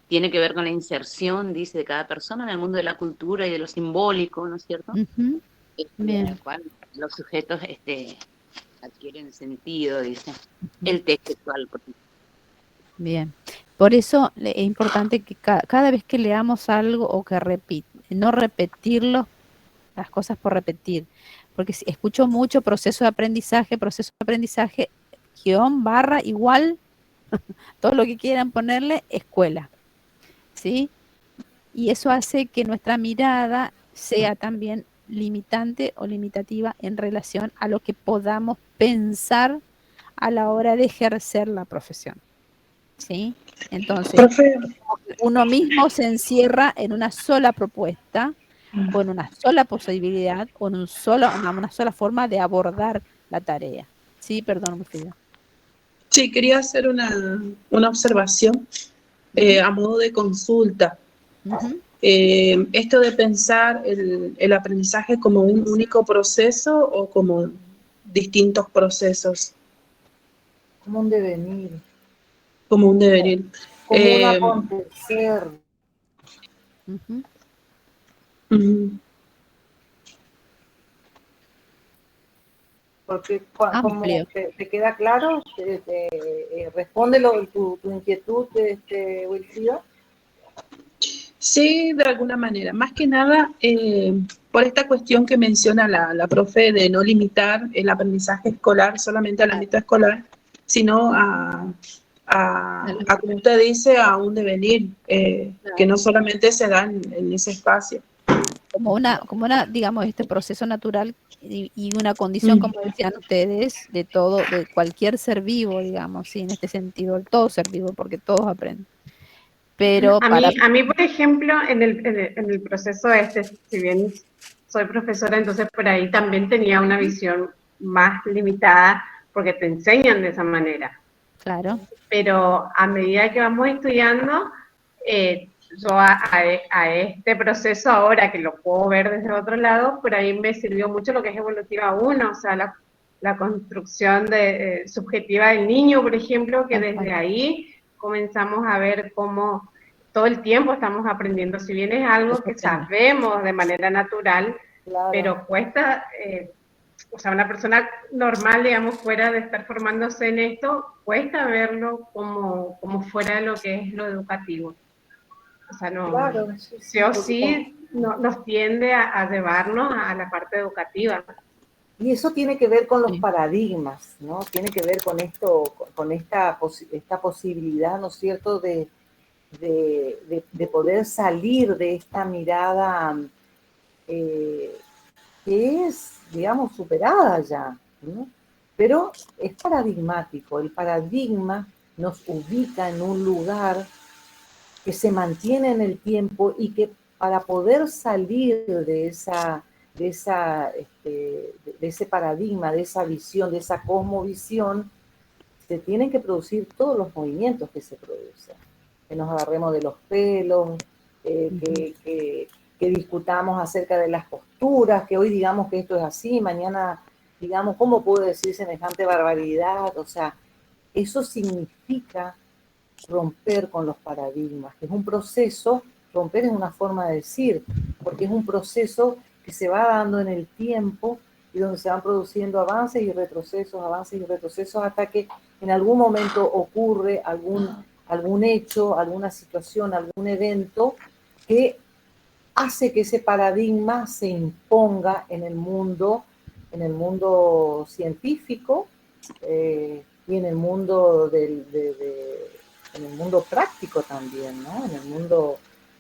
tiene que ver con la inserción, dice, de cada persona en el mundo de la cultura y de lo simbólico, ¿no es cierto? Ujú. En Bien. el cual los sujetos adquieren sentido, dice, el textual. Bien. Por eso es importante que cada vez que leamos algo o que no repetirlo, las cosas por repetir. Porque si escucho mucho proceso de aprendizaje, guión, barra, igual, todo lo que quieran ponerle, escuela. ¿Sí? Y eso hace que nuestra mirada sea también limitante o limitativa en relación a lo que podamos pensar a la hora de ejercer la profesión. ¿Sí? Entonces, Profe, uno mismo se encierra en una sola propuesta o en una sola posibilidad o en una sola forma de abordar la tarea. Sí, perdón, Frida. sí, quería hacer una observación a modo de consulta. Ujú. Esto de pensar el aprendizaje como un único proceso o como distintos procesos, Como un devenir, como un devenir. como un acontecer. Ujú. Ujú. Porque como Amplio. te queda claro, responde tu inquietud, Wilfrido. Sí, de alguna manera. Más que nada, por esta cuestión que menciona la profe de no limitar el aprendizaje escolar solamente al ámbito escolar, sino como usted dice, a un devenir que no solamente se da en ese espacio. Como una, digamos, este proceso natural y una condición, como decían ustedes, de cualquier ser vivo, digamos, sí, en este sentido, el todo ser vivo, porque todos aprenden. Pero A mí, por ejemplo, en el proceso si bien soy profesora, entonces por ahí también tenía una visión más limitada, porque te enseñan de esa manera. Claro. Pero a medida que vamos estudiando, yo a este proceso ahora que lo puedo ver desde otro lado, por ahí me sirvió mucho lo que es evolutiva 1, o sea, la construcción subjetiva del niño, por ejemplo, que desde ahí comenzamos a ver cómo todo el tiempo estamos aprendiendo, si bien es algo que sabemos de manera natural, claro, pero cuesta, o sea, una persona normal, digamos, fuera de estar formándose en esto, cuesta verlo como fuera de lo que es lo educativo. O sea, no, claro, sí o sí nos tiende a llevarnos a la parte educativa. Y eso tiene que ver con los paradigmas, ¿no? Tiene que ver con esto, con esta posibilidad, ¿no es cierto?, de poder salir de esta mirada que es, digamos, superada ya, ¿no? Pero es paradigmático. El paradigma nos ubica en un lugar que se mantiene en el tiempo y que para poder salir de ese paradigma, de esa visión, de esa cosmovisión, se tienen que producir todos los movimientos que se producen. Que nos agarremos de los pelos, que discutamos acerca de las posturas, que hoy digamos que esto es así, mañana digamos, ¿cómo puedo decir semejante barbaridad? O sea, eso significa romper con los paradigmas, que es un proceso, romper es una forma de decir, porque es un proceso que se va dando en el tiempo y donde se van produciendo avances y retrocesos, hasta que en algún momento ocurre algún hecho, alguna situación, algún evento que hace que ese paradigma se imponga en el mundo científico y en el mundo en el mundo práctico también, ¿no? En el mundo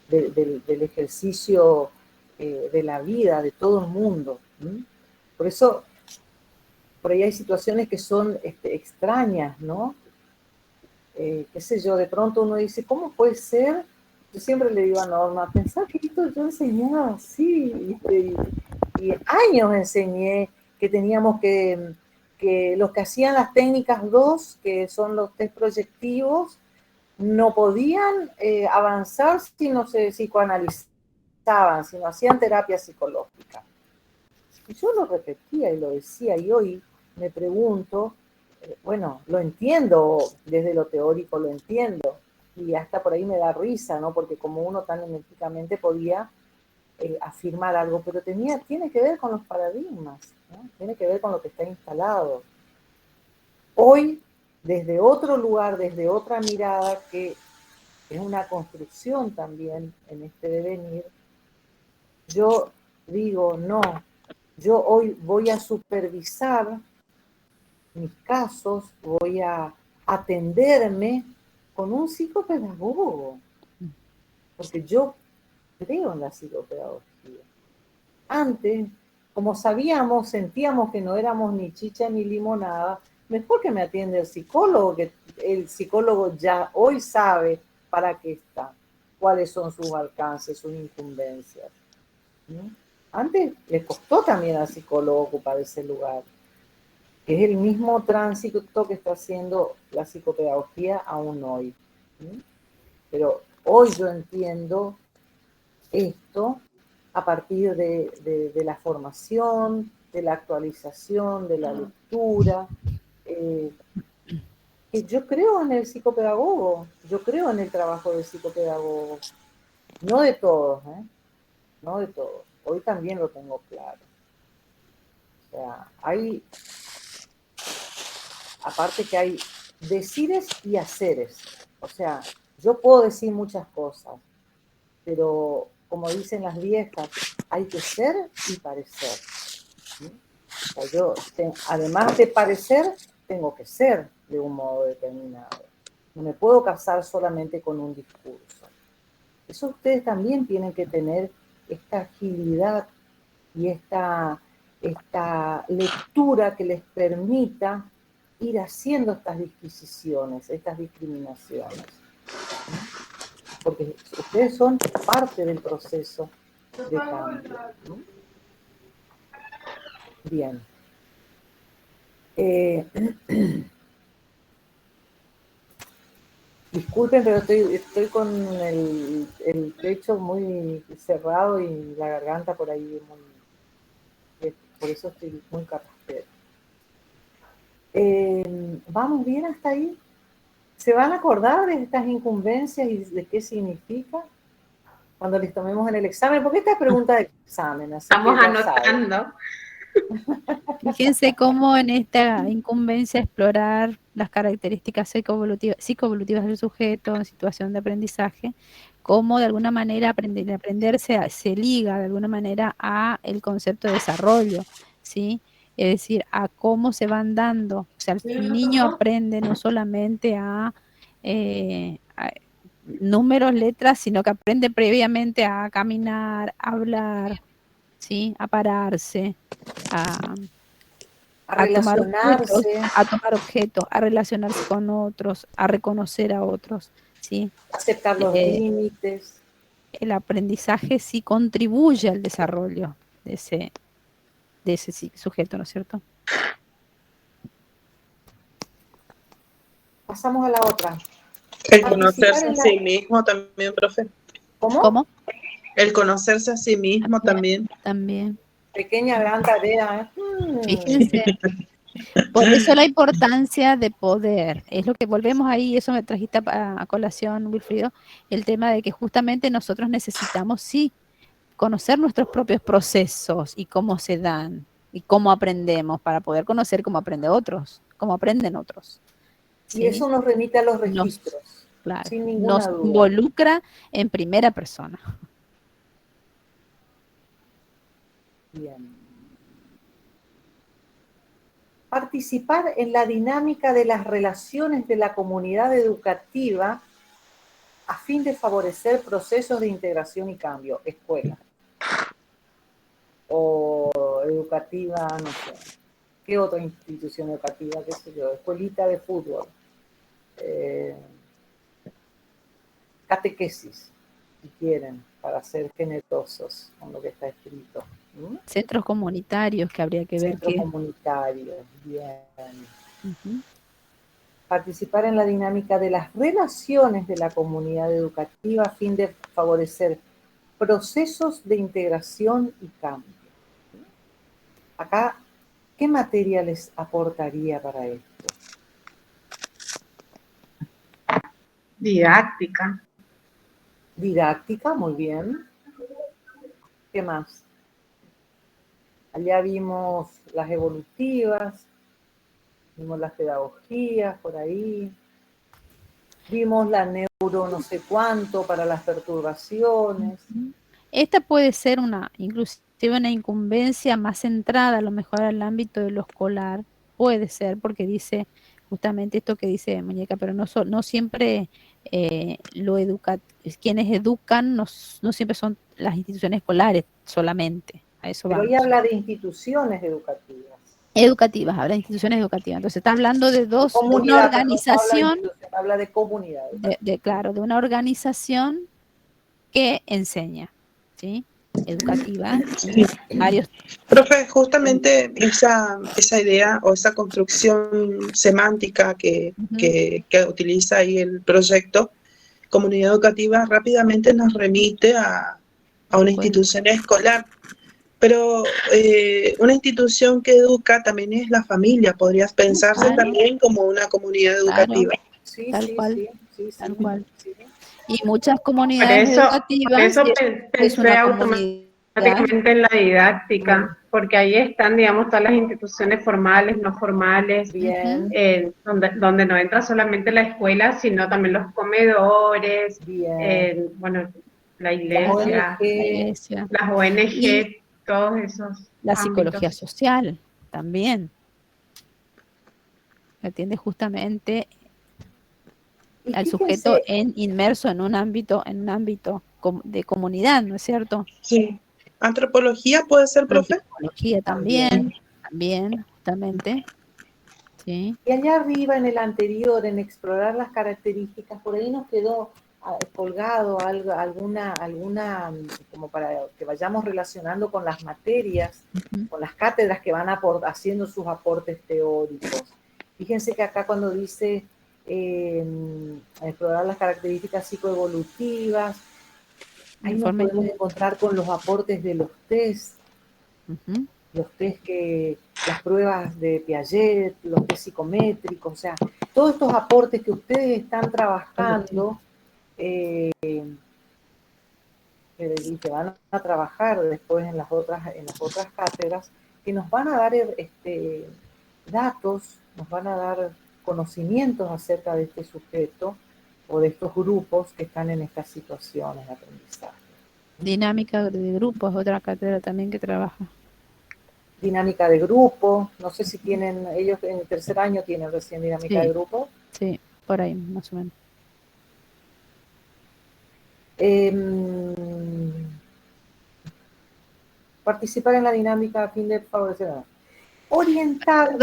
del ejercicio de la vida, de todo el mundo. ¿Sí? Por eso, por ahí hay situaciones que son extrañas, ¿no? Qué sé yo, de pronto uno dice, ¿cómo puede ser? Yo siempre le digo a Norma, pensá que esto yo enseñaba así, y años enseñé que teníamos que los que hacían las técnicas 2, que son los test proyectivos, no podían avanzar si no se psicoanalizaban, si no hacían terapia psicológica. Y yo lo repetía y lo decía, y hoy me pregunto, bueno, lo entiendo, desde lo teórico lo entiendo, y hasta por ahí me da risa, ¿no? Porque como uno tan enérgicamente podía afirmar algo, pero tiene que ver con los paradigmas, ¿no? Tiene que ver con lo que está instalado. Hoy, desde otro lugar, desde otra mirada, que es una construcción también en este devenir, yo digo, no, yo hoy voy a supervisar mis casos, voy a atenderme con un psicopedagogo, porque yo creo en la psicopedagogía. Antes, como sabíamos, sentíamos que no éramos ni chicha ni limonada, mejor que me atiende el psicólogo, que el psicólogo ya hoy sabe para qué está, cuáles son sus alcances, sus incumbencias. ¿No? Antes le costó también al psicólogo ocupar ese lugar. Es el mismo tránsito que está haciendo la psicopedagogía aún hoy. ¿Sí? Pero hoy yo entiendo esto a partir de la formación, de la actualización, de la lectura. Que yo creo en el psicopedagogo, yo creo en el trabajo del psicopedagogo. No de todos, no de todos. Hoy también lo tengo claro. O sea, aparte que hay decires y haceres. O sea, yo puedo decir muchas cosas, pero como dicen las viejas, hay que ser y parecer. ¿Sí? O sea, además de parecer, tengo que ser de un modo determinado. No me puedo casar solamente con un discurso. Eso ustedes también tienen que tener esta agilidad y esta lectura que les permita ir haciendo estas disquisiciones, estas discriminaciones. Porque ustedes son parte del proceso de cambio. ¿No? Bien. Disculpen, pero estoy con el pecho muy cerrado y la garganta por ahí muy... Por eso estoy muy carraspera. ¿Vamos bien hasta ahí? ¿Se van a acordar de estas incumbencias y de qué significa cuando les tomemos en el examen? Porque esta es pregunta de examen. Así Estamos que anotando. Fíjense cómo en esta incumbencia explorar las características psicoevolutivas del sujeto en situación de aprendizaje, cómo de alguna manera aprender se liga de alguna manera a el concepto de desarrollo, ¿sí? Es decir, a cómo se van dando. O sea, el niño aprende no solamente a números, letras, sino que aprende previamente a caminar, a hablar, ¿sí? A pararse, a relacionarse, a tomar objetos, a relacionarse con otros, a reconocer a otros, ¿sí? Aceptar los límites. El aprendizaje sí contribuye al desarrollo de ese sujeto, ¿no es cierto? Pasamos a la otra. El conocerse a sí mismo también, profe. ¿Cómo? ¿Cómo? El conocerse a sí mismo también. También. Pequeña gran tarea. Fíjense. Por eso la importancia de poder, es lo que volvemos ahí, eso me trajiste a colación, Wilfrido, el tema de que justamente nosotros necesitamos, sí, conocer nuestros propios procesos y cómo se dan y cómo aprendemos para poder conocer cómo aprenden otros. ¿Sí? Y eso nos remite a los registros, claro, sin ninguna nos duda. involucra en primera persona. Bien. Participar en la dinámica de las relaciones de la comunidad educativa a fin de favorecer procesos de integración y cambio. Escuela. O educativa, no sé. ¿Qué otra institución educativa? ¿Qué sé yo? Escuelita de fútbol. Catequesis, si quieren, para ser generosos con lo que está escrito. Centros comunitarios que habría que ver. Centros comunitarios, bien. Participar en la dinámica de las relaciones de la comunidad educativa a fin de favorecer procesos de integración y cambio. Acá, ¿qué materia les aportaría para esto? Didáctica. Didáctica, muy bien. ¿Qué más? Allá vimos las evolutivas, vimos las pedagogías por ahí, vimos la neuro no sé cuánto para las perturbaciones. Esta puede ser inclusive una incumbencia más centrada a lo mejor al ámbito de lo escolar, puede ser, porque dice justamente esto que dice Muñeca, pero no siempre quienes educan no siempre son las instituciones escolares solamente, a eso Pero vamos. ella habla de instituciones educativas. Educativas, habla de instituciones educativas. Entonces está hablando de una organización, habla de comunidad. Claro, de una organización que enseña, ¿sí? Educativa. Sí. Varios. Profe, justamente esa idea o esa construcción semántica que utiliza ahí el proyecto, comunidad educativa, rápidamente nos remite a una institución escolar. Pero una institución que educa también es la familia, podrías pensarse también como una comunidad educativa. Sí, tal cual. Sí. Y muchas comunidades educativas. Por eso es pensé una automáticamente en la didáctica, porque ahí están, digamos, todas las instituciones formales, no formales, donde no entra solamente la escuela, sino también los comedores, bueno, la iglesia, las ONG, todos esos la ámbitos. psicología social también. Atiende justamente al sujeto inmerso en un ámbito de comunidad, ¿no es cierto? Sí. ¿Antropología puede ser, profe? Antropología también, justamente. Sí. Y allá arriba en el anterior, en explorar las características, por ahí nos quedó colgado alguna, como para que vayamos relacionando con las materias, con las cátedras que van haciendo sus aportes teóricos. Fíjense que acá cuando dice explorar las características psicoevolutivas, ahí nos podemos encontrar con los aportes de los test, los test las pruebas de Piaget, los test psicométricos, o sea, todos estos aportes que ustedes están trabajando y que van a trabajar después en las otras cátedras, que nos van a dar datos, nos van a dar conocimientos acerca de este sujeto o de estos grupos que están en estas situaciones de aprendizaje. Dinámica de grupo es otra cátedra también que trabaja. Dinámica de grupo, no sé si tienen, ellos en el tercer año tienen recién dinámica de grupo. Sí, por ahí más o menos. Participar en la dinámica a fin de favorecer. Orientar.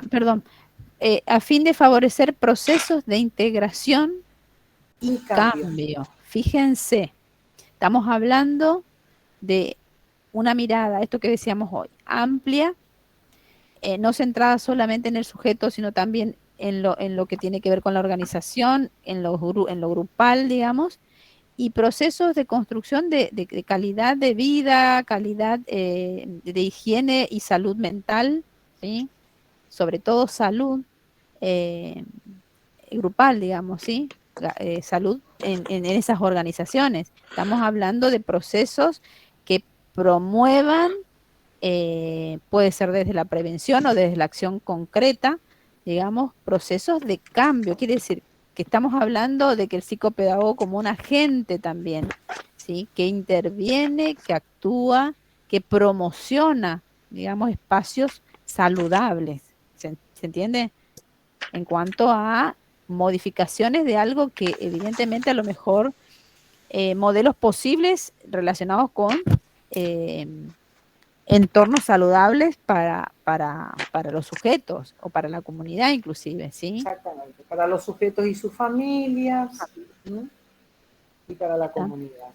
Perdón. A fin de favorecer procesos de integración y cambio. Fíjense, estamos hablando de una mirada, esto que decíamos hoy, amplia, no centrada solamente en el sujeto, sino también en lo que tiene que ver con la organización, en lo grupal, digamos, y procesos de construcción de calidad de vida, calidad de higiene y salud mental, ¿sí? Sobre todo salud grupal, digamos, ¿sí? Salud en esas organizaciones. Estamos hablando de procesos que promuevan, puede ser desde la prevención o desde la acción concreta, digamos, procesos de cambio. Quiere decir que estamos hablando de que el psicopedagogo como un agente también, ¿sí? Que interviene, que actúa, que promociona, digamos, espacios saludables. ¿Se entiende? En cuanto a modificaciones de algo que evidentemente a lo mejor modelos posibles relacionados con entornos saludables para los sujetos o para la comunidad inclusive, ¿sí? Exactamente, para los sujetos y sus familias, ¿sí? Y para la comunidad.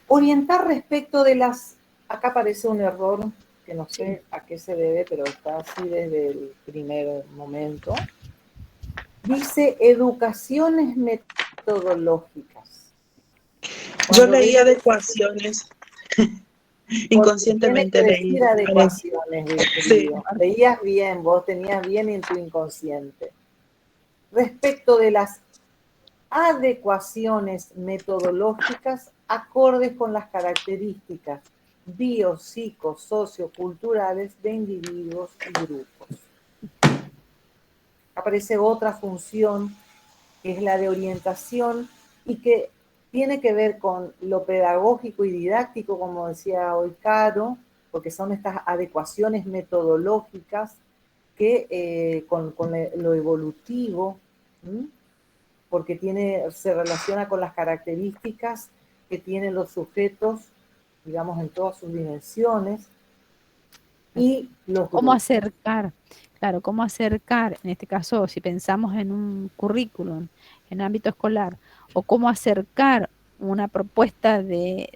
Orientar respecto de acá aparece un error que no sé a qué se debe, pero está así desde el primer momento. Dice educaciones metodológicas. Yo leía de ecuaciones. inconscientemente Tiene que leí. decir adecuaciones, Sí. Virgilio. Leías bien, vos tenías bien en tu inconsciente. Respecto de las adecuaciones metodológicas acordes con las características bio, psico, socioculturales de individuos y grupos. Aparece otra función que es la de orientación y que tiene que ver con lo pedagógico y didáctico, como decía hoy Caro, porque son estas adecuaciones metodológicas que con lo evolutivo, ¿m? Porque se relaciona con las características que tienen los sujetos, digamos, en todas sus dimensiones, y los ¿Cómo grupos. acercar? Claro, ¿cómo acercar? En este caso, si pensamos en un currículum, en ámbito escolar, o cómo acercar una propuesta de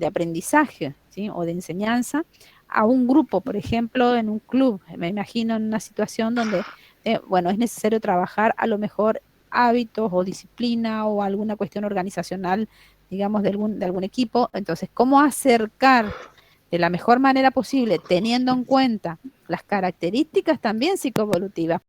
aprendizaje, ¿sí? O de enseñanza a un grupo, por ejemplo, en un club. Me imagino en una situación donde, bueno, es necesario trabajar a lo mejor hábitos o disciplina o alguna cuestión organizacional, digamos, de algún equipo. Entonces, ¿cómo acercar de la mejor manera posible, teniendo en cuenta las características también psicoevolutivas?